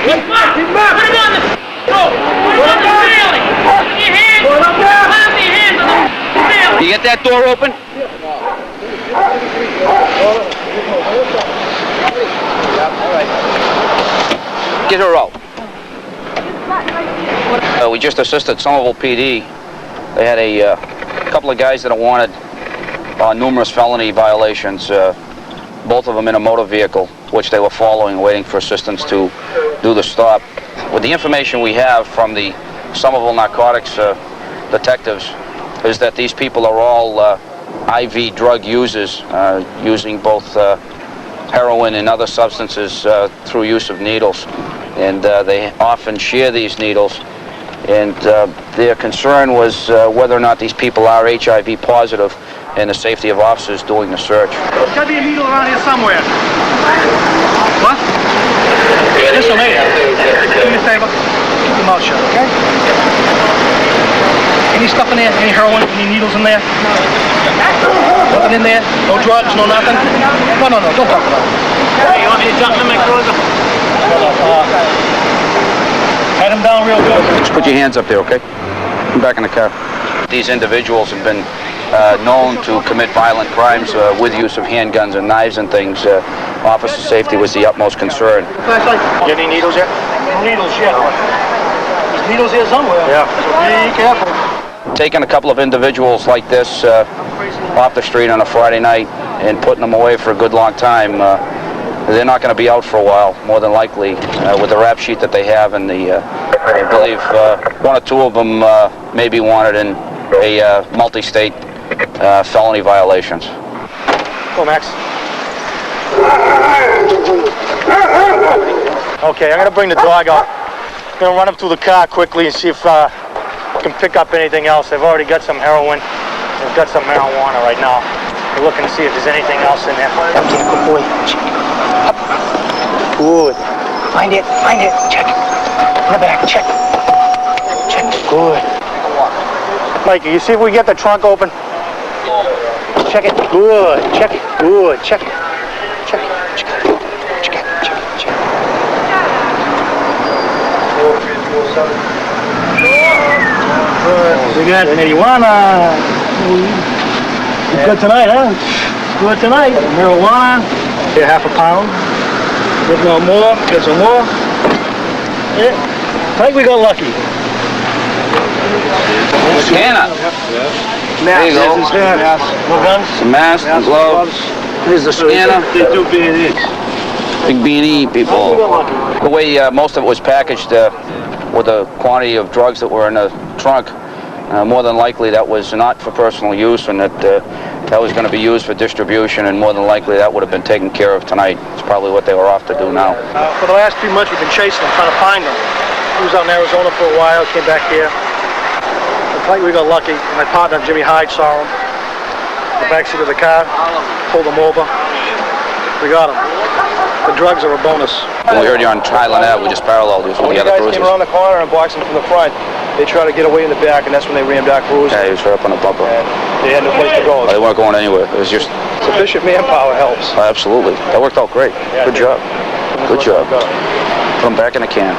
He's marked! He's marked! Put him on the... Go! Put him on the ceiling! Put your hands! Put your hands on the ceiling! You get that door open? Get her out. We just assisted Somerville PD. They had a couple of guys that are wanted on numerous felony violations, both of them in a motor vehicle, which they were following, waiting for assistance to do the stop. With the information we have from the Somerville narcotics detectives is that these people are all IV drug users, using both heroin and other substances through use of needles. And they often share these needles. And their concern was whether or not these people are HIV positive and the safety of officers doing the search. There's got to be a needle around here somewhere. What? This one here. Do me a favor. Keep your mouth shut, okay? Any stuff in there? Any heroin? Any needles in there? Nothing in there? No drugs? No nothing? No, don't talk about it. Hey, you want me to jump in my cruiser? Head him down real good. Just put your hands up there, okay? Come back in the car. These individuals have been known to commit violent crimes with use of handguns and knives and things. Officer safety was the utmost concern. You any needles yet? No needles yet. There's needles here somewhere. Yeah. So be careful. Taking a couple of individuals like this off the street on a Friday night and putting them away for a good long time, they're not going to be out for a while, more than likely, with the rap sheet that they have. And I believe one or two of them may be wanted in a multi-state felony violations. Go, Max. Okay, I'm going to bring the dog out. I'm going to run him through the car quickly and see if I can pick up anything else. They've already got some heroin. They've got some marijuana right now. We're looking to see if there's anything else in there. Okay, good boy. Up. Good. Find it. Check. In the back. Check. Good. Mikey, you see if we get the trunk open? Check it. Good. Check it. Good. Check it. Check it. Good. We got marijuana. Good tonight, huh? Good tonight. Marijuana. Here, half a pound. Get no more. Get some more. Yeah. I think we got lucky. Scanner. There you go. No guns? Some masks, some gloves. Here's the scanner. They do B&Es. Big B&E people. The way most of it was packaged with the quantity of drugs that were in the trunk, more than likely that was not for personal use, and that was going to be used for distribution, and more than likely that would have been taken care of tonight. It's probably what they were off to do now. For the last few months we've been chasing them, trying to find them. He was out in Arizona for a while, came back here. I think we got lucky. My partner Jimmy Hyde saw him. The backseat of the car, pulled him over. We got him. The drugs are a bonus. When we heard you on Highland Ave, we just paralleled you with the other guys cruisers. came around the corner and boxed him from the front. They tried to get away in the back, and that's when they rammed our cruiser. Yeah, he was right up on the bumper. And they had no place to go. They weren't going anywhere. It was just... Sufficient manpower helps. Absolutely. That worked out great. Yeah, good job. Good job. Put them back in the can.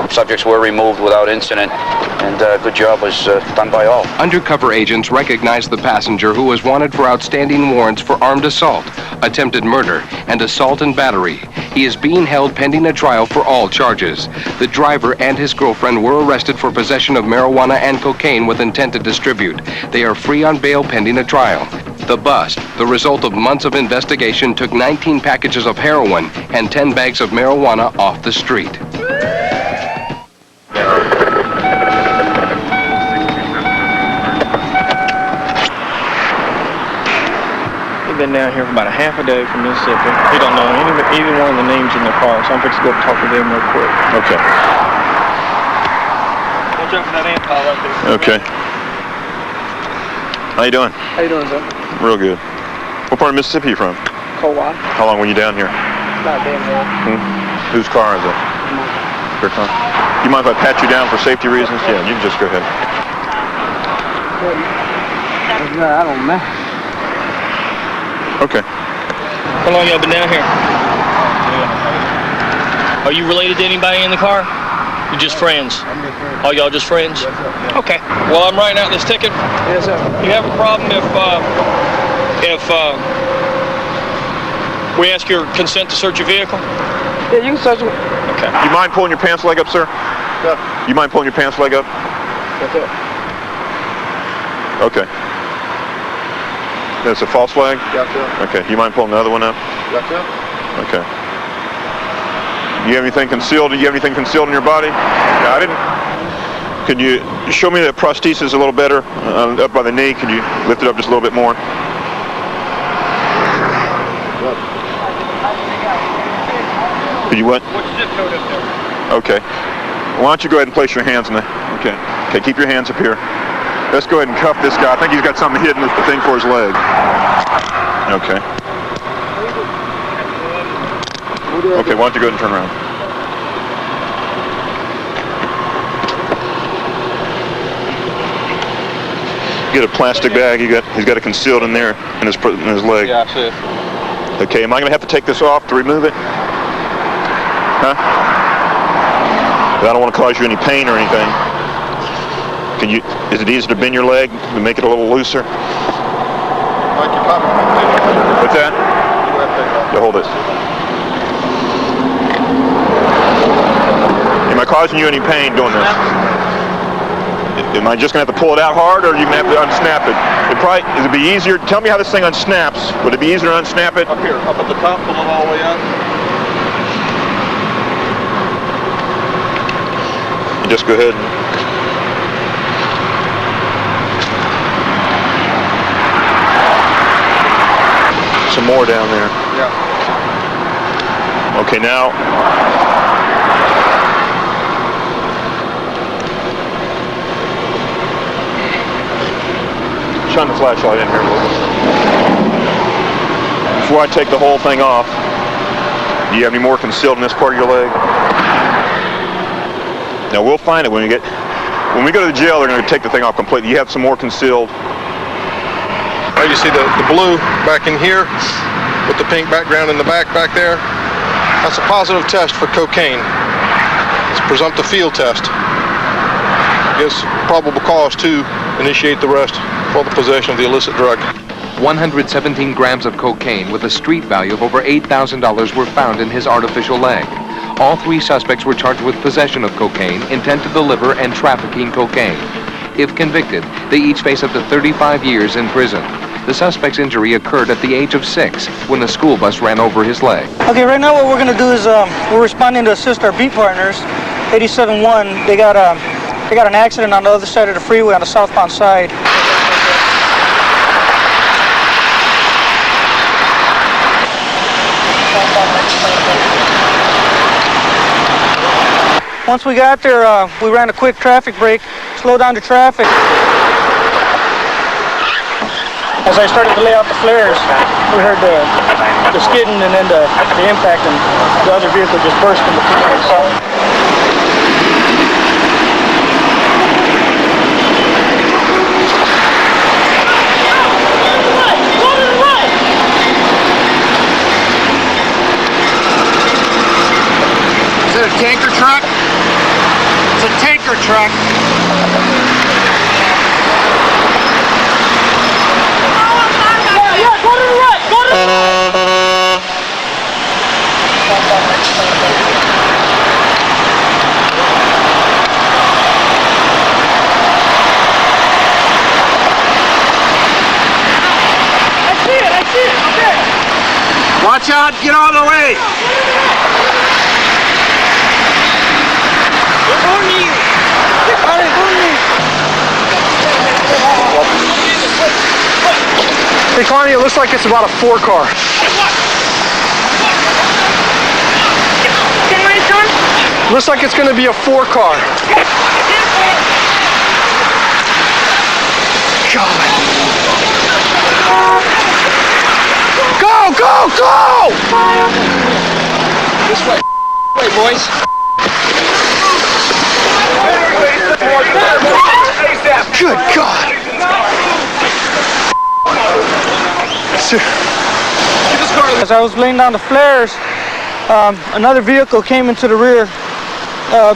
Subjects were removed without incident, and good job was done by all. Undercover agents recognized the passenger who was wanted for outstanding warrants for armed assault, attempted murder, and assault and battery. He is being held pending a trial for all charges. The driver and his girlfriend were arrested for possession of marijuana and cocaine with intent to distribute. They are free on bail pending a trial. The bust, the result of months of investigation, took 19 packages of heroin and 10 bags of marijuana off the street. They've been down here for about a half a day from Mississippi. He don't know either one of the names in the car, so I'm fixing to go talk to them real quick. Okay. Watch out for that ant pile right there. Okay. How you doing? How you doing, sir? Real good. What part of Mississippi are you from? Cold water. How long were you down here? About a day and a half. Whose car is it? Your car? You mind if I pat you down for safety reasons? Yeah, you can just go ahead. I don't know. Okay. How long y'all been down here? Are you related to anybody in the car? You just friends? Are y'all just friends? Okay. Well, I'm writing out this ticket. Yes, sir. You have a problem if we ask your consent to search your vehicle? Yeah, you can search it. Okay. You mind pulling your pants leg up, sir? Yeah. You mind pulling your pants leg up? Okay. Okay. That's a false flag? Gotcha. Okay. You mind pulling the other one up? Gotcha. Okay. You have anything concealed? Do you have anything concealed in your body? Yeah, I didn't. Could you show me the prosthesis a little better? Up by the knee. Could you lift it up just a little bit more? Could you what? What's the zip code up there? Okay. Why don't you go ahead and place your hands in the... Okay. Okay, keep your hands up here. Let's go ahead and cuff this guy. I think he's got something hidden with the thing for his leg. Okay. Okay, why don't you go ahead and turn around? Get a plastic bag. He's got it concealed in there in his leg. Yeah, I see it. Okay, am I going to have to take this off to remove it? Huh? I don't want to cause you any pain or anything. Is it easy to bend your leg to make it a little looser? What's that? Yeah, hold this. Am I causing you any pain doing this? Am I just going to have to pull it out hard, or are you going to have to unsnap it? Would it be easier? Tell me how this thing unsnaps. Would it be easier to unsnap it? Up here, up at the top, pull it all the way out. Just go ahead and... Some more down there. Yeah. Okay, now... Shine the flashlight in here a little bit. Before I take the whole thing off, do you have any more concealed in this part of your leg? Now we'll find it when we go to the jail. They're going to take the thing off completely. You have some more concealed. Right, you see the blue back in here with the pink background in the back there? That's a positive test for cocaine. It's a presumptive field test. Gives probable cause to initiate the arrest for the possession of the illicit drug. 117 grams of cocaine with a street value of over $8,000 were found in his artificial leg. All three suspects were charged with possession of cocaine, intent to deliver, and trafficking cocaine. If convicted, they each face up to 35 years in prison. The suspect's injury occurred at the age of 6 when a school bus ran over his leg. Okay, right now what we're going to do is we're responding to assist our beat partners. 87-1, they got an accident on the other side of the freeway on the southbound side. Once we got there, we ran a quick traffic break, slowed down the traffic. As I started to lay out the flares, we heard the skidding and then the impact, and the other vehicle just burst into flames. Is it a tanker truck? It's a tanker truck. Yeah, go to the right, go to the right. I see it, okay. Watch out, get out of the way. Hey, Carney, it looks like it's about a 4-car. Looks like it's going to be a 4-car. God. Go, go, go! This way. Wait, boys. Good God. As I was laying down the flares, another vehicle came into the rear.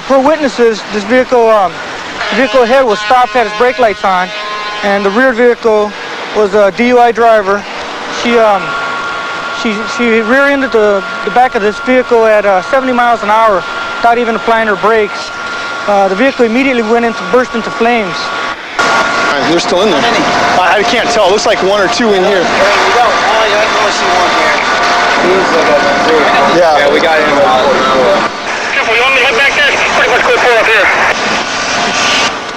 Per witnesses, this vehicle, the vehicle ahead was stopped, had its brake lights on, and the rear vehicle was a DUI driver. She rear-ended the back of this vehicle at 70 miles an hour without even applying her brakes. The vehicle immediately burst into flames. They're still in there. I can't tell. It looks like 1 or 2 in here. We don't. I can only see one here. Yeah. We got him. You want me to head back there? Pretty much clear for up here.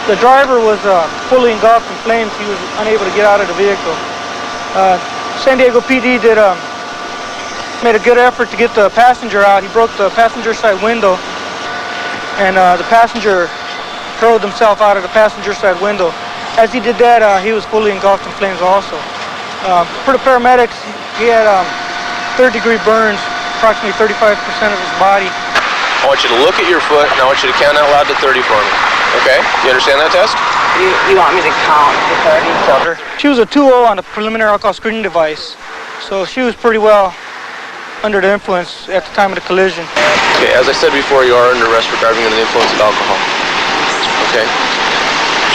The driver was fully engulfed in flames. He was unable to get out of the vehicle. San Diego PD made a good effort to get the passenger out. He broke the passenger side window, and the passenger hurled himself out of the passenger side window. As he did that, he was fully engulfed in flames also. For the paramedics, he had third-degree burns, approximately 35% of his body. I want you to look at your foot, and I want you to count out loud to 30 for me. Okay? You understand that test? You want me to count to 30? She was a 2-0 on the preliminary alcohol screening device, so she was pretty well under the influence at the time of the collision. Okay, as I said before, you are under arrest for driving under the influence of alcohol. Okay?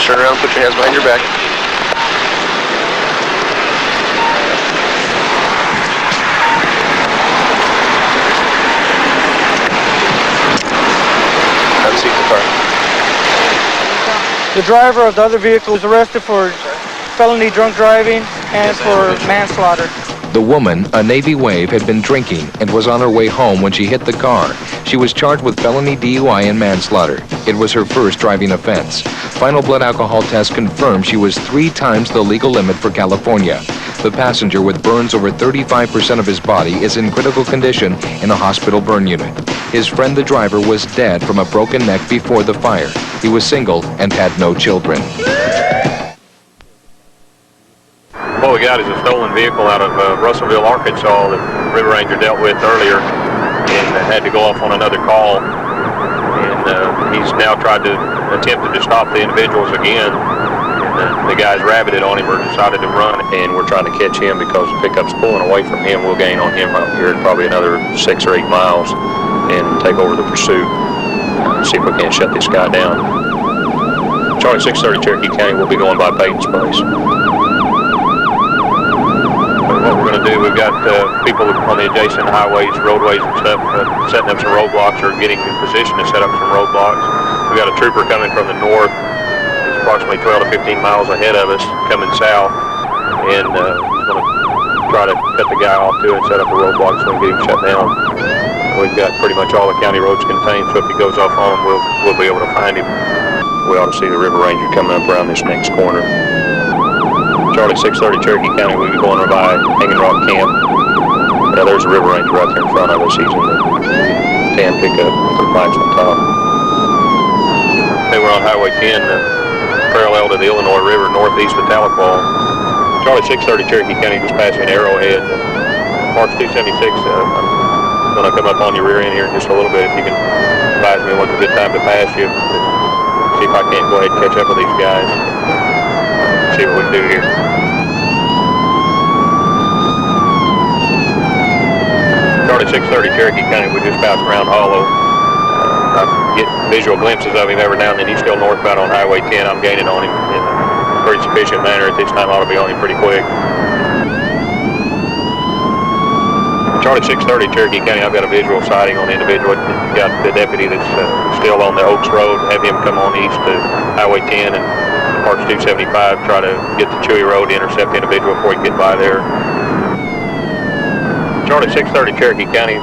Turn around, put your hands behind your back. Unseat the car. The driver of the other vehicle was arrested for felony drunk driving and for manslaughter. The woman, a Navy wave, had been drinking and was on her way home when she hit the car. She was charged with felony DUI and manslaughter. It was her first driving offense. Final blood alcohol test confirmed she was 3 times the legal limit for California. The passenger, with burns over 35% of his body, is in critical condition in a hospital burn unit. His friend, the driver, was dead from a broken neck before the fire. He was single and had no children. What we got is a stolen vehicle out of Russellville, Arkansas that River Ranger dealt with earlier and had to go off on another call. And he's now attempted to stop the individuals again. And the guys rabbited on him or decided to run, and we're trying to catch him because the pickup's pulling away from him. We'll gain on him out here in probably another 6 or 8 miles and take over the pursuit. See if we can't shut this guy down. Charlie 630 Cherokee County will be going by Peyton's place. What we're going to do, we've got people on the adjacent highways, roadways and stuff, setting up some roadblocks or getting in position to set up some roadblocks. We've got a trooper coming from the north. He's approximately 12 to 15 miles ahead of us, coming south, and he's going to try to cut the guy off too and set up a roadblock so we can get him shut down. We've got pretty much all the county roads contained, so if he goes off on them, we'll be able to find him. We ought to see the River Ranger coming up around this next corner. Charlie 630 Cherokee County, we'll be going by Hanging Rock Camp. Yeah, there's a River Ranger right there in front of us. He's in the tan pickup with the lights on top. They were on Highway 10, parallel to the Illinois River, northeast of Tahlequah. Charlie 630 Cherokee County just passing Arrowhead. March 276, I'm going to come up on your rear end here in just a little bit. If you can advise me when's a good time to pass you. See if I can't go ahead and catch up with these guys. See what we can do here. Charlie 630 Cherokee County, we just passed around Hollow. I get visual glimpses of him every now and then. He's still northbound on Highway 10. I'm gaining on him in a pretty sufficient manner at this time. I ought to be on him pretty quick. Charlie 630 Cherokee County, I've got a visual sighting on the individual. We've got the deputy that's still on the Oaks Road. Have him come on east to Highway 10 and Parks 275, try to get to Chewy Road to intercept the individual before he can get by there. Charlie 630 Cherokee County,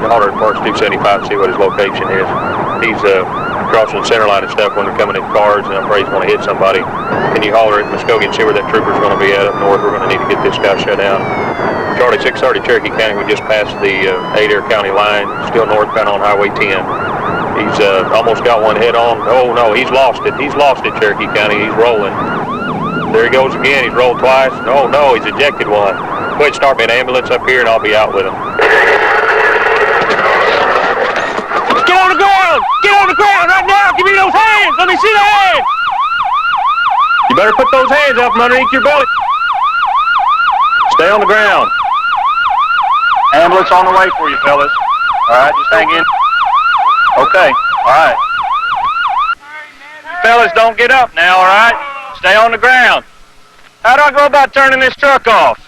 holler at Parks 275 and see what his location is. He's crossing the center line and stuff when they're coming in cars, and I'm afraid he's going to hit somebody. Can you holler at Muskogee and see where that trooper's going to be at up north? We're going to need to get this guy shut down. Charlie 630 Cherokee County, we just passed the Adair County line, still northbound on Highway 10. He's almost got one head on. Oh no, he's lost it. He's lost it, Cherokee County. He's rolling. There he goes again. He's rolled twice. Oh no, he's ejected one. Go ahead and start me an ambulance up here and I'll be out with him. Get on the ground! Get on the ground right now! Give me those hands! Let me see the hands! You better put those hands up from underneath your belly. Stay on the ground. Ambulance on the way for you, fellas. All right, just hang in. Okay, all right. Fellas, don't get up now, all right? Stay on the ground. How do I go about turning this truck off?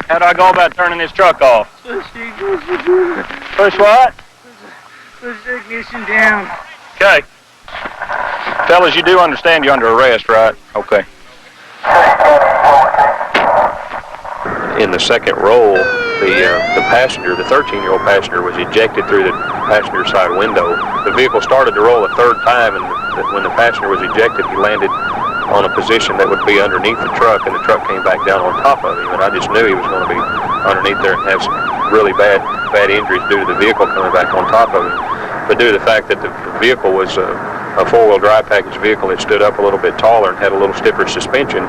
How do I go about turning this truck off? Push what? Push the ignition down. Okay. Fellas, you do understand you're under arrest, right? Okay. In the second roll, the passenger, the 13-year-old passenger, was ejected through the passenger side window. The vehicle started to roll a third time, and when the passenger was ejected, he landed on a position that would be underneath the truck, and the truck came back down on top of him. And I just knew he was going to be underneath there and have some really bad injuries due to the vehicle coming back on top of him. But due to the fact that the vehicle was a four-wheel drive package vehicle, it stood up a little bit taller and had a little stiffer suspension.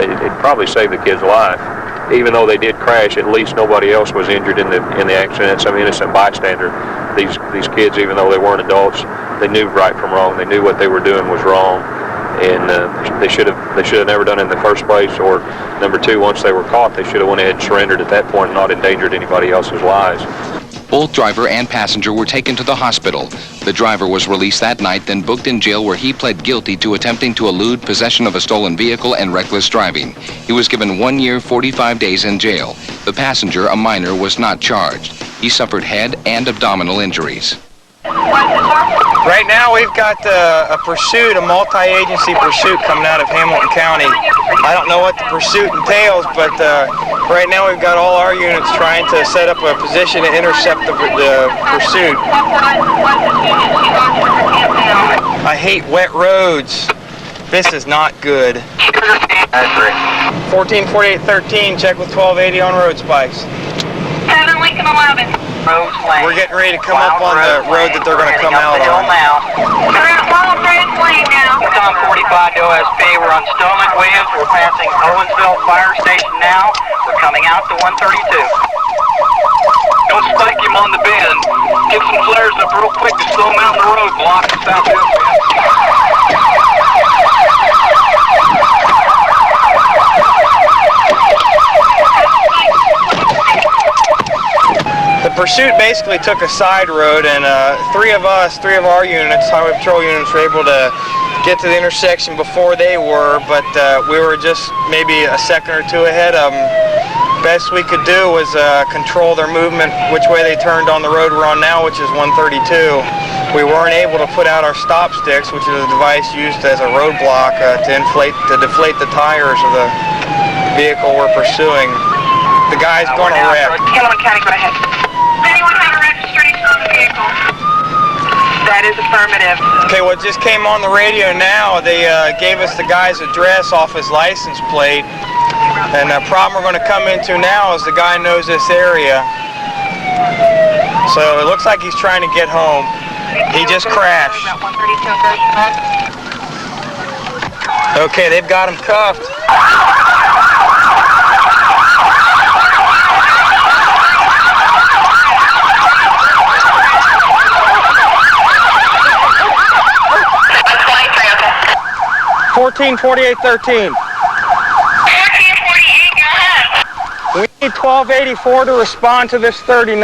It probably saved the kid's life. Even though they did crash, at least nobody else was injured in the accident. Some innocent bystander. These kids, even though they weren't adults, they knew right from wrong. They knew what they were doing was wrong, and they should have never done it in the first place. Or number two, once they were caught, they should have went ahead and surrendered at that point, and not endangered anybody else's lives. Both driver and passenger were taken to the hospital. The driver was released that night, then booked in jail where he pled guilty to attempting to elude possession of a stolen vehicle and reckless driving. He was given 1 year, 45 days in jail. The passenger, a minor, was not charged. He suffered head and abdominal injuries. Right now we've got a pursuit, a multi-agency pursuit coming out of Hamilton County. I don't know what the pursuit entails, but right now we've got all our units trying to set up a position to intercept the pursuit. I hate wet roads. This is not good. 144813, check with 1280 on road spikes. 7 Lincoln 11. We're getting ready to come up on the road that they're going to come out on. We're at Walnut Ridge Lane now. We're on 45 to OSP. We're on Stoneman Williams. We're passing Owensville Fire Station now. We're coming out to 132. Don't spike him on the bend. Get some flares up real quick to slow him out on the road. Block the southwest. The pursuit basically took a side road, and three of our units, Highway Patrol units, were able to get to the intersection before they were, but we were just maybe a second or two ahead of them. Best we could do was control their movement, which way they turned on the road we're on now, which is 132. We weren't able to put out our stop sticks, which is a device used as a roadblock to deflate the tires of the vehicle we're pursuing. The guy's going to wreck. Hamilton County, go ahead. Anyone have a registration on the vehicle? That is affirmative. Okay, what just came on the radio now, they gave us the guy's address off his license plate. And the problem we're going to come into now is the guy knows this area. So it looks like he's trying to get home. He just crashed. Okay, they've got him cuffed. 144813. 1448, we need 1284 to respond to this 39.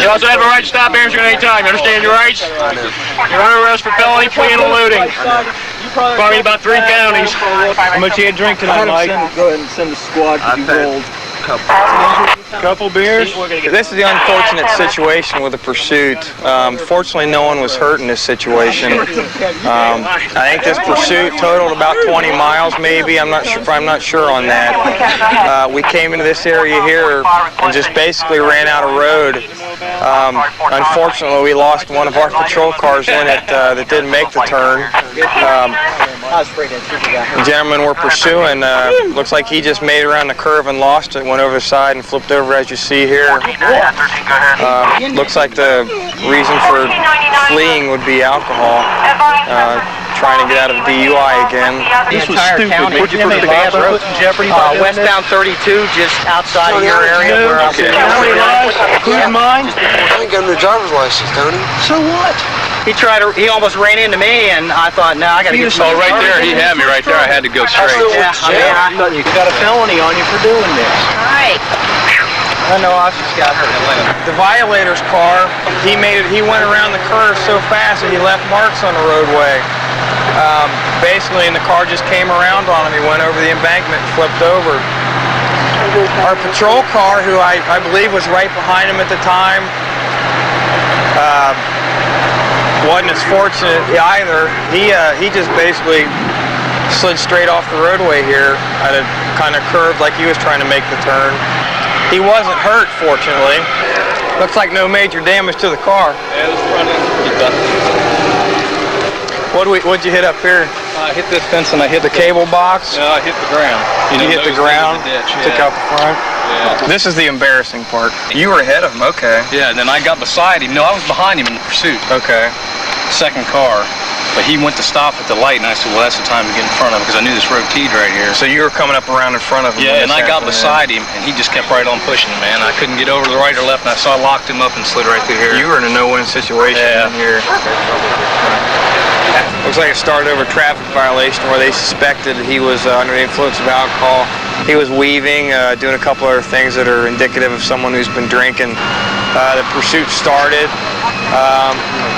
You also have a right to stop answering any time. You understand your rights? You're under arrest for felony, fleeing, and eluding. Probably about 3 counties. How much you had drink tonight, Mike? Go ahead and send the squad because you rolled. Couple beers. This is the unfortunate situation with the pursuit. Fortunately, no one was hurt in this situation. I think this pursuit totaled about 20 miles, maybe. I'm not sure on that. We came into this area here and just basically ran out of road. Unfortunately, we lost one of our patrol cars in it that didn't make the turn. The gentleman we're pursuing, looks like he just made it around the curve and lost it, went over the side and flipped over as you see here. Looks like the reason for fleeing would be alcohol, trying to get out of DUI again. This was stupid. Would you put the gas road in jeopardy? Westbound 32, just outside of your area. Where I'm sitting. How many lives? Including mine? I ain't got no driver's license, Tony. So what? He almost ran into me, and I thought, no, I got to get some. Oh, right there, he had me right there. I had to go straight. Yeah, I thought you got a felony on you for doing this. Right. I know, I just got hurt. The violator's car, he went around the curve so fast that he left marks on the roadway. Basically, and the car just came around on him. He went over the embankment and flipped over. Our patrol car, who I believe was right behind him at the time, wasn't as fortunate either. He just basically slid straight off the roadway here at a kind of curve like he was trying to make the turn. He wasn't hurt, fortunately. Looks like no major damage to the car. Yeah, this front end pretty tough. What'd you hit up here? I hit this fence and I hit the cable box. No, I hit the ground. You hit the ground? Took out the front? Yeah. This is the embarrassing part. You were ahead of him, okay. Yeah, and then I got beside him. No, I was behind him in the pursuit. Okay. Second car. But he went to stop at the light, and I said, well, that's the time to get in front of him, because I knew this road teed right here. So you were coming up around in front of him? Yeah, and I got beside him, and he just kept right on pushing him, man. I couldn't get over to the right or left, and I saw I locked him up and slid right through here. You were in a no-win situation in here. Looks like it started over a traffic violation where they suspected he was under the influence of alcohol. He was weaving, doing a couple other things that are indicative of someone who's been drinking. The pursuit started.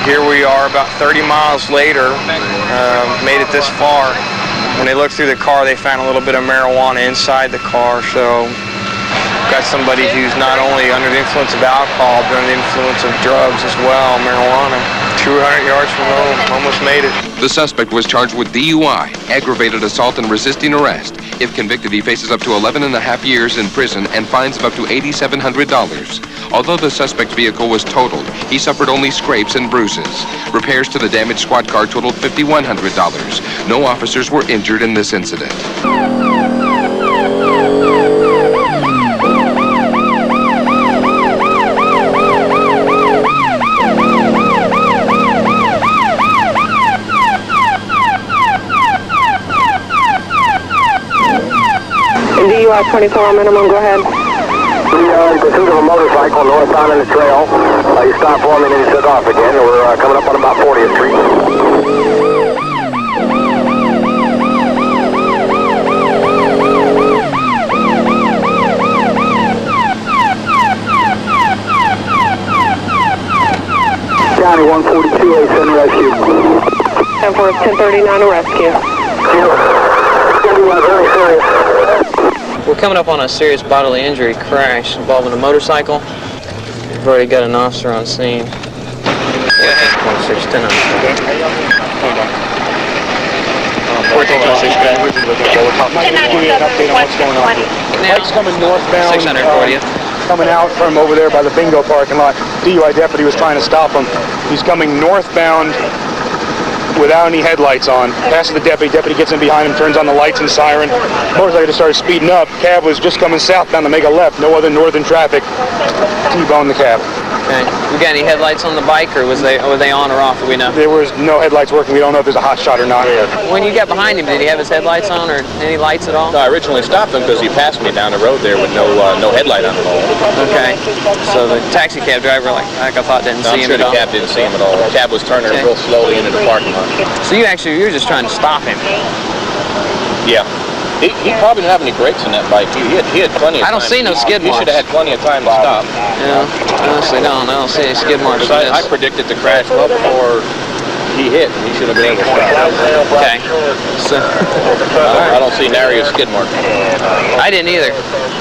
Here we are about 30 miles later, made it this far. When they looked through the car, they found a little bit of marijuana inside the car, so got somebody who's not only under the influence of alcohol, but under the influence of drugs as well, marijuana. 200 yards from home, almost made it. The suspect was charged with DUI, aggravated assault and resisting arrest. If convicted, he faces up to 11.5 years in prison and fines of up to $8,700. Although the suspect's vehicle was totaled, he suffered only scrapes and bruises. Repairs to the damaged squad car totaled $5,100. No officers were injured in this incident. DUI 24 minimum, go ahead. In pursuit of a motorcycle northbound in the trail. You stopped for me and then you took off again. We're coming up on about 40th Street. County 142, A send rescue. 10-4, 1039 to rescue. It's going to be very serious. We're coming up on a serious bodily injury crash involving a motorcycle. We've already got an officer on scene. Go ahead. 2610. Mike's coming northbound. 640th. Coming out from over there by the bingo parking lot. DUI deputy was trying to stop him. He's coming northbound without any headlights on. Passes the deputy. Deputy gets in behind him, turns on the lights and siren. Motorcycle just started speeding up. Cab was just coming southbound to make a left. No other northern traffic. T-boned the cab. Okay. We got any headlights on the bike, or were they on or off? Do we know? There was no headlights working. We don't know if there's a hot shot or not. When you got behind him, did he have his headlights on or any lights at all? No, I originally stopped him because he passed me down the road there with no headlight on at all. Okay. So the taxi cab driver, like I thought, didn't see him at all? I'm sure the cab didn't see him at all. The cab was turning real slowly into the parking lot. So you were just trying to stop him? Yeah. He probably didn't have any brakes in that bike. He had plenty of time. I don't see no skid marks. He should have had plenty of time to stop. Yeah, honestly, I don't see any skid marks. I predicted the crash well before he hit. He should have been able to stop. Okay. So, I don't see nary a skid mark. I didn't either.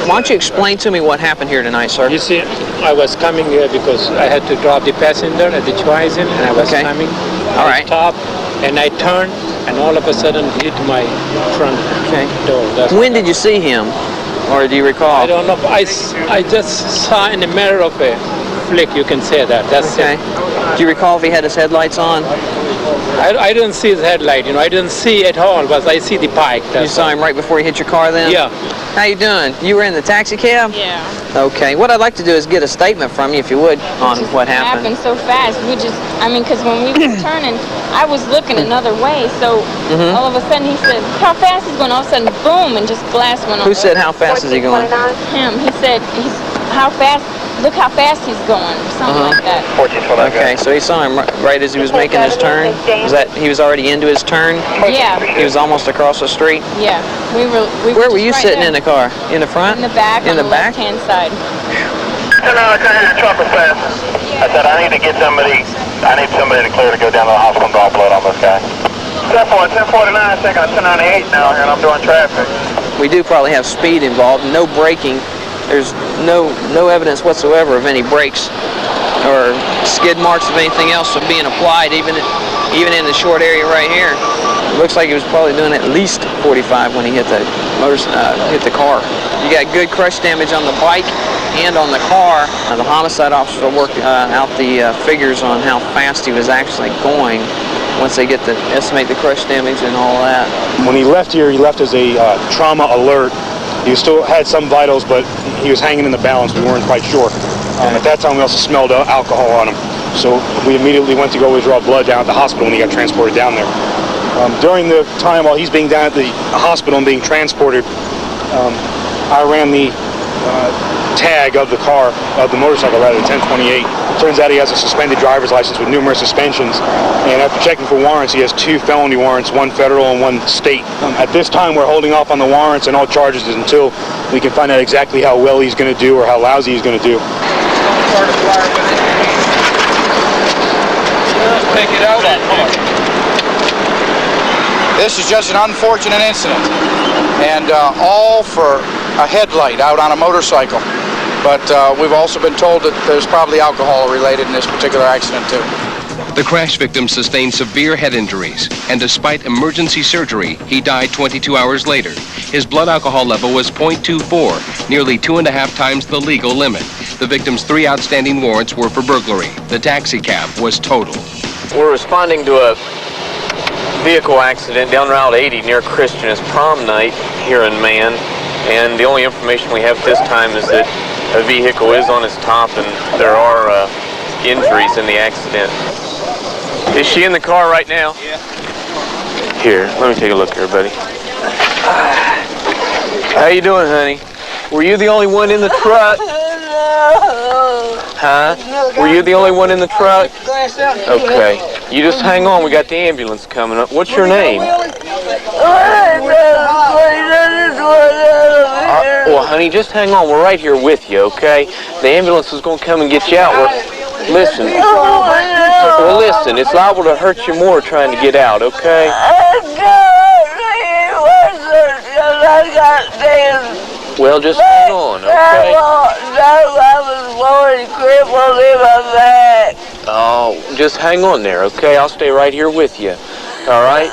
Why don't you explain to me what happened here tonight, sir? You see, I was coming here because I had to drop the passenger at the Choisin, and I was coming. All right. Top, and I turned, and all of a sudden hit my front door. When did you see him, or do you recall? I don't know. I just saw in the mirror of a flick, you can say that. That's okay. Do you recall if he had his headlights on? I didn't see his headlight, you know. I didn't see at all, but I see the bike. You saw him right before he hit your car then? Yeah. How you doing? You were in the taxi cab? Yeah. Okay. What I'd like to do is get a statement from you, if you would, on what happened. It happened so fast. Because when we were turning, I was looking another way, so all of a sudden he said, how fast is he going? All of a sudden, boom, and just glass went off. Who said, how fast is he going? Him. He said, how fast, look how fast he's going, something like that. Okay, so he saw him right as he was making his turn? Was that, he was already into his turn? Yeah. He was almost across the street? Yeah. Where were you sitting in the car? In the front? In the back, in on the left-hand side. I couldn't hear your truck was passing. I said, I need somebody to clear to go down to the hospital and draw blood on this guy. 1049, second on 1098 now, and I'm doing traffic. We do probably have speed involved, no braking. There's no evidence whatsoever of any brakes or skid marks of anything else being applied, even in the short area right here. It looks like he was probably doing at least 45 when he hit the car. You got good crush damage on the bike and on the car. The homicide officer will work out the figures on how fast he was actually going once they get to estimate the crush damage and all that. When he left here, he left as a trauma alert. He still had some vitals, but he was hanging in the balance. We weren't quite sure. At that time, we also smelled alcohol on him. So we immediately went to go withdraw blood down at the hospital when he got transported down there. During the time while he's being down at the hospital and being transported, I ran the tag of the car, of the motorcycle rather, 1028. Turns out he has a suspended driver's license with numerous suspensions, and after checking for warrants, he has 2 felony warrants, 1 federal and 1 state. At this time, we're holding off on the warrants and all charges until we can find out exactly how well he's going to do or how lousy he's going to do. Take it out. This is just an unfortunate incident, and all for a headlight out on a motorcycle. But we've also been told that there's probably alcohol related in this particular accident too. The crash victim sustained severe head injuries, and despite emergency surgery, he died 22 hours later. His blood alcohol level was 0.24, nearly 2.5 times the legal limit. The victim's 3 outstanding warrants were for burglary. The taxi cab was totaled. We're responding to a vehicle accident down Route 80 near Christian. It's prom night here in Man, and the only information we have at this time is that a vehicle is on its top and there are injuries in the accident. Is she in the car right now? Yeah. Here, let me take a look here, buddy. How you doing, honey? Were you the only one in the truck? Huh? Were you the only one in the truck? Okay. You just hang on. We got the ambulance coming up. What's your name? Well, honey, just hang on. We're right here with you, okay? The ambulance is going to come and get you out. Listen. Well, listen. It's liable to hurt you more trying to get out, okay? Well, just hang on, okay? Oh, just hang on there, okay? I'll stay right here with you, all right?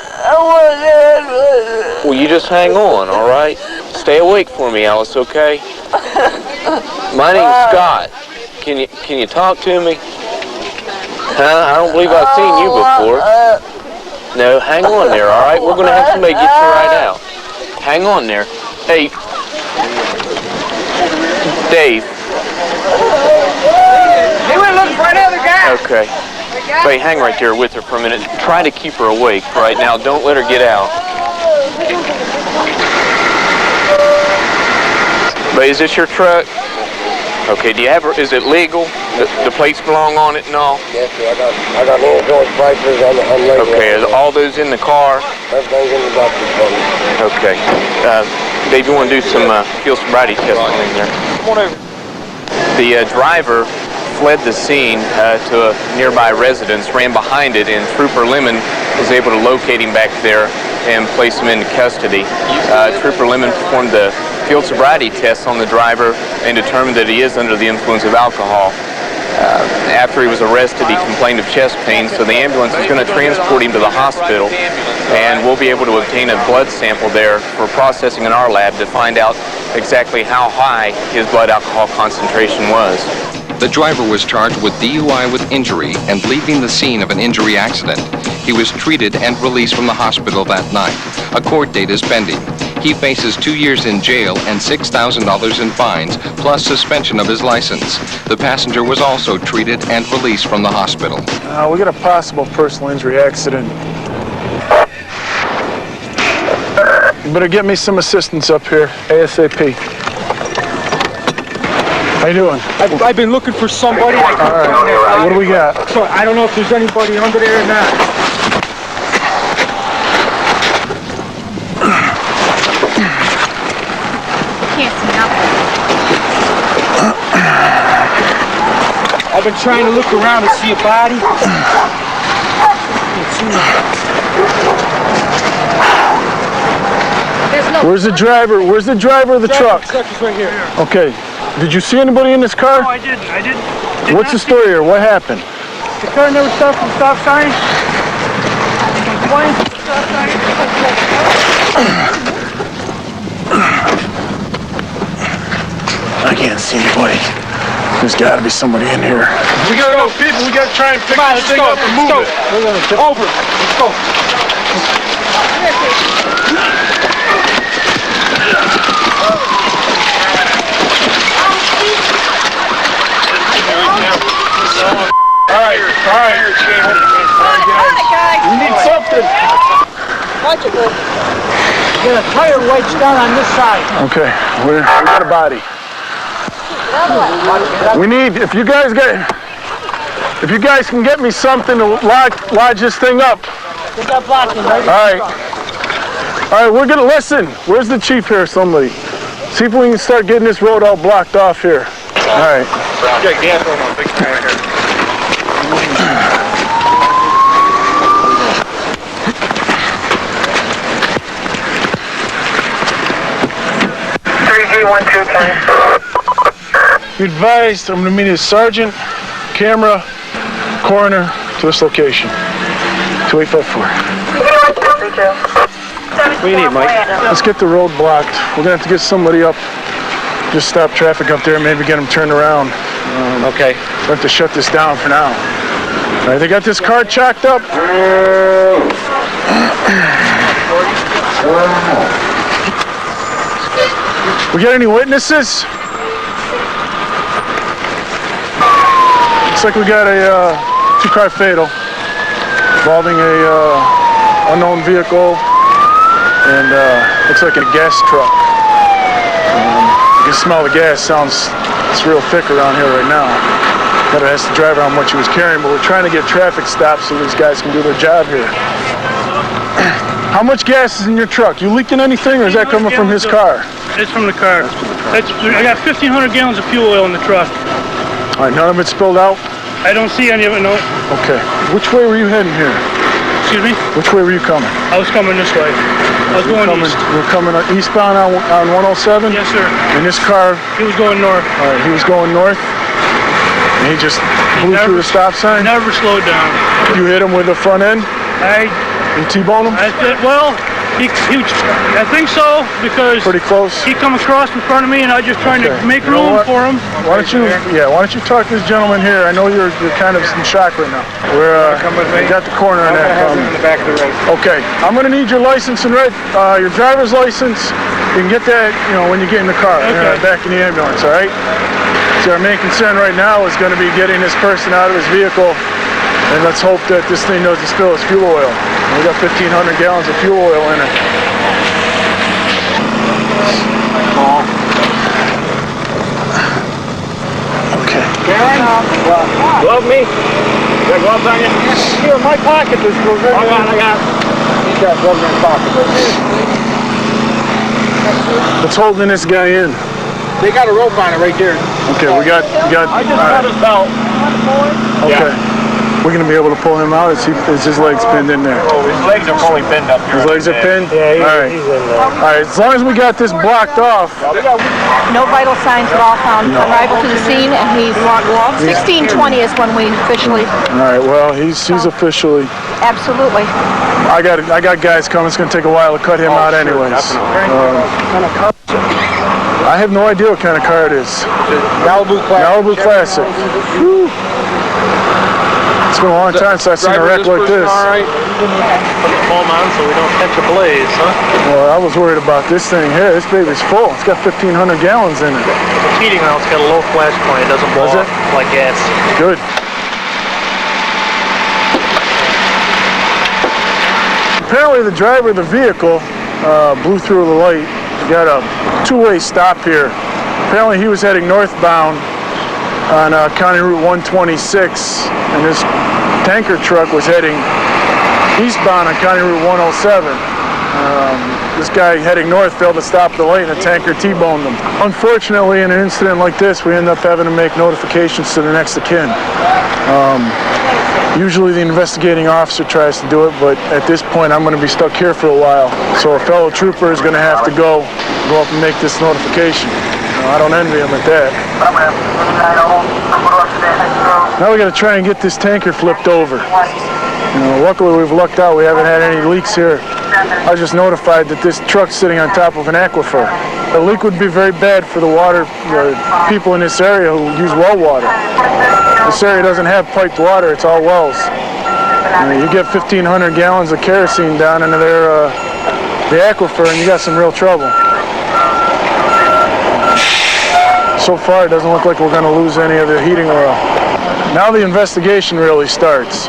Well, you just hang on, all right? Stay awake for me, Alice, okay? My name's Scott. Can you talk to me? Huh? I don't believe I've seen you before. No, hang on there, all right? We're going to have somebody get you right out. Hang on there. Hey, Dave. He went looking for another guy. Okay. Wait, hang right there with her for a minute. Try to keep her awake right now. Don't let her get out. But is this your truck? Okay, do you have her? Is it legal? The plates belong on it and all? Yes, sir. I got little George prices on the Okay, are all those in the car? Everything's in the doctor's department. Okay. Dave, you want to do some field sobriety testing in there? Come on over. The driver fled the scene to a nearby residence, ran behind it, and Trooper Lemon was able to locate him back there and place him into custody. Trooper Lemon performed the field sobriety test on the driver and determined that he is under the influence of alcohol. After he was arrested, he complained of chest pain, so the ambulance is going to transport him to the hospital, and we'll be able to obtain a blood sample there for processing in our lab to find out exactly how high his blood alcohol concentration was. The driver was charged with DUI with injury and leaving the scene of an injury accident. He was treated and released from the hospital that night. A court date is pending. He faces 2 years in jail and $6,000 in fines, plus suspension of his license. The passenger was also treated and released from the hospital. We got a possible personal injury accident. You better get me some assistance up here, ASAP. How you doing? I've been looking for somebody. All right. What do we got? So I don't know if there's anybody under there or not. Can't see nothing. I've been trying to look around and see a body. Can't see nothing. Where's the driver? Where's the driver of the truck? The truck is right here. Okay. Did you see anybody in this car? No, I didn't. What's the story here? What happened? The car never stopped for the stop sign. Compliance with the stop sign. I can't see anybody. There's got to be somebody in here. We got enough people. We got to try and pick this thing up and move it. Over. Let's go. All right. We need something. Watch it, bro. Get a tire wedged down on this side. Okay, we got a body. We need, if you guys can get me something to lodge this thing up. Get that block in, All right? right, we're gonna listen. Where's the chief here, somebody? See if we can start getting this road all blocked off here. All right. Got gas on my big guy here. Be advised, I'm going to meet a sergeant, camera, coroner to this location. 2854. What do you need, Mike? Let's get the road blocked. We're going to have to get somebody up. Just stop traffic up there, maybe get them turned around. Okay. We have to shut this down for now. All right, they got this car chalked up. We got any witnesses? Looks like we got a two-car fatal involving a unknown vehicle and looks like a gas truck. You can smell the gas. It's real thick around here right now. Gotta ask the driver how much he was carrying, but we're trying to get traffic stops so these guys can do their job here. How much gas is in your truck? You leaking anything, or is that coming from his car? It's from the car. I got 1,500 gallons of fuel oil in the truck. All right, none of it spilled out? I don't see any of it, no. Okay. Which way were you heading here? Excuse me? Which way were you coming? I was coming this way. I was going east. You were coming eastbound on 107? Yes, sir. In this car? He was going north. All right, he was going north? And he just blew through the stop sign? Never slowed down. You hit him with the front end? You T-boned him? I think so, because pretty close. He come across in front of me, and I was just trying to make room for him. Why don't you talk to this gentleman here? I know you're kind of in shock right now. We got the corner on that. In the back of the road. Okay, I'm gonna need your license and your driver's license. You can get that, when you get in the car, back in the ambulance. All right. So our main concern right now is going to be getting this person out of his vehicle, and let's hope that this thing doesn't spill its fuel oil. We got 1,500 gallons of fuel oil in it. Okay. Glove me? You got gloves on you? Here in my pocket, there's gloves. I got. He's got gloves in his pocket. What's holding this guy in? They got a rope on it right there. Okay, we got. I just got his belt. Okay. We're going to be able to pull him out. Is his legs pinned in there? Oh, his legs are fully pinned up here. His legs are pinned? Yeah, he's in there. All right, as long as we got this blocked off. No vital signs at all found. Arrival to the scene, and he's 1620 is when we officially. All right, well, he's officially. Absolutely. I got guys coming. It's going to take a while to cut him out anyways. I have no idea what kind of car it is. Malibu Classic. Malibu Classic. Whew. It's been a long time since I've seen a wreck like this. All right. Put the foam on so we don't catch a blaze, huh? Well, I was worried about this thing here. This baby's full. It's got 1,500 gallons in it. The heating oil's got a low flash point. It doesn't blow up like gas. Good. Apparently the driver of the vehicle blew through the light. We got a two-way stop here. Apparently he was heading northbound on County Route 126, and this tanker truck was heading eastbound on County Route 107. This guy heading north failed to stop the light, and the tanker T-boned him. Unfortunately, in an incident like this, we end up having to make notifications to the next of kin. Usually the investigating officer tries to do it, but at this point I'm going to be stuck here for a while. So a fellow trooper is going to have to go up and make this notification. I don't envy him at that. Now we got to try and get this tanker flipped over. Luckily we've lucked out. We haven't had any leaks here. I was just notified that this truck's sitting on top of an aquifer. A leak would be very bad for the people in this area who use well water. This area doesn't have piped water, it's all wells. You get 1,500 gallons of kerosene down into the aquifer and you got some real trouble. So far it doesn't look like we're going to lose any of the heating oil. Now the investigation really starts.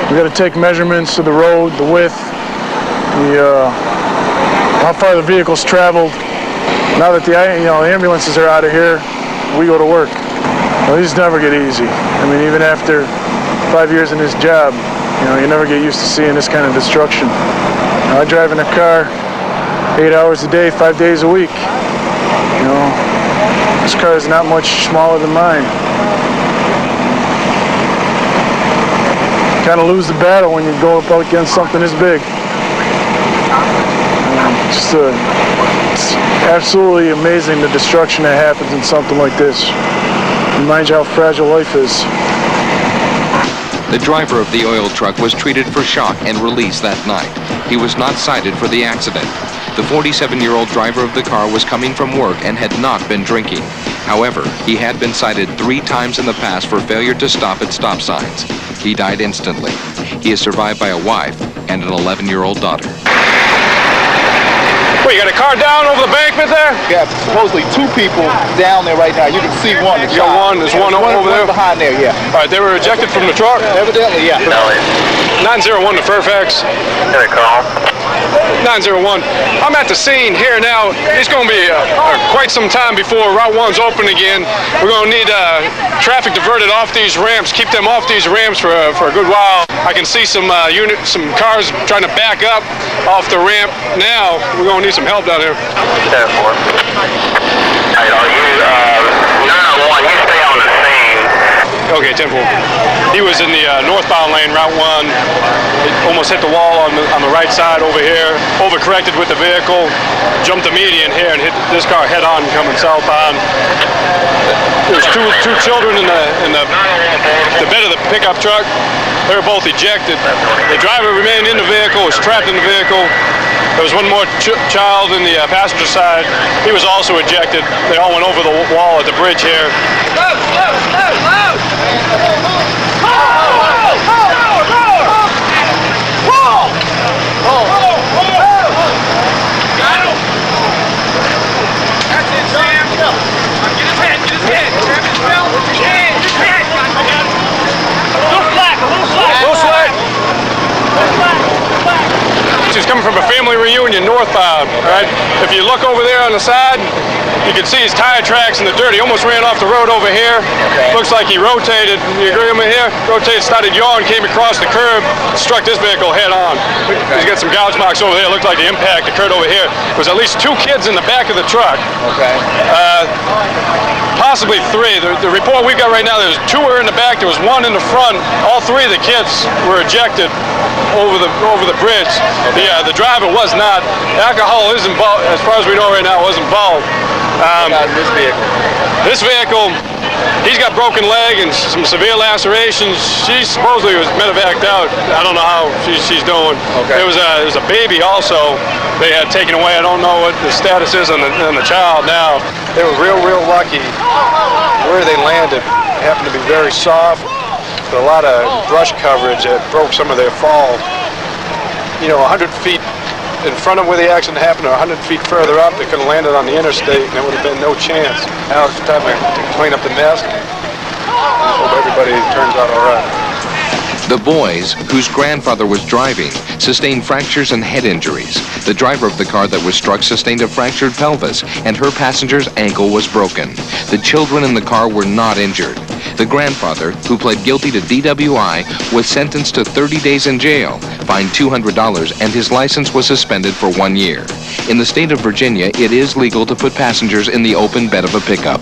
We got to take measurements of the road, the width, how far the vehicle's traveled. Now that the ambulances are out of here, we go to work. Well, these never get easy. I mean, even after 5 years in this job, you never get used to seeing this kind of destruction. I drive in a car 8 hours a day, 5 days a week. This car is not much smaller than mine. Kind of lose the battle when you go up against something this big. It's absolutely amazing the destruction that happens in something like this. Reminds you how fragile life is. The driver of the oil truck was treated for shock and released that night. He was not cited for the accident. The 47-year-old driver of the car was coming from work and had not been drinking. However, he had been cited 3 times in the past for failure to stop at stop signs. He died instantly. He is survived by a wife and an 11-year-old daughter. Wait, you got a car down over the bankment there? Yeah, supposedly 2 people down there right now. You can see one. You got one. There's one over there? Behind there, yeah. All right, they were ejected from the truck? Evidently, yeah. 901 to Fairfax. Get a call. 901. I'm at the scene here now. It's going to be quite some time before Route 1's open again. We're going to need traffic diverted off these ramps, keep them off these ramps for a good while. I can see some cars trying to back up off the ramp now. We're going to need some help down here. 10-4. Alright, you 901, you stay on the scene. Okay, 10-4. He was in the northbound lane, Route 1. It almost hit the wall on the right side over here. Overcorrected with the vehicle. Jumped the median here and hit this car head on coming southbound. There's two children in the bed of the pickup truck. They were both ejected. The driver remained in the vehicle, was trapped in the vehicle. There was one more child in the passenger side. He was also ejected. They all went over the wall at the bridge here. She's coming from a family reunion northbound, all right? If you look over there on the side, you can see his tire tracks in the dirt. He almost ran off the road over here. Okay. Looks like he rotated, you agree with me here? Rotated, started yawing, came across the curb, struck this vehicle head on. Okay. He's got some gouge marks over there. Looked like the impact occurred over here. There was at least 2 kids in the back of the truck. Okay. Possibly 3. The report we've got right now, there's 2 were in the back, there was 1 in the front. All 3 of the kids were ejected over the bridge. The driver was not. Alcohol is involved, as far as we know right now, was involved. This vehicle? This vehicle, He's got broken leg and some severe lacerations. She supposedly was medevaced out. I don't know how she's doing. Okay. There was a baby also they had taken away. I don't know what the status is on the child now. They were real lucky where they landed. It happened to be very soft, with a lot of brush coverage that broke some of their fall. You know, 100 feet in front of where the accident happened, or 100 feet further up, they could have landed on the interstate, and there would have been no chance. Now it's time to clean up the nest. Hope everybody turns out all right. The boys, whose grandfather was driving, sustained fractures and head injuries. The driver of the car that was struck sustained a fractured pelvis, and her passenger's ankle was broken. The children in the car were not injured. The grandfather, who pled guilty to DWI, was sentenced to 30 days in jail, fined $200, and his license was suspended for 1 year. In the state of Virginia, it is legal to put passengers in the open bed of a pickup.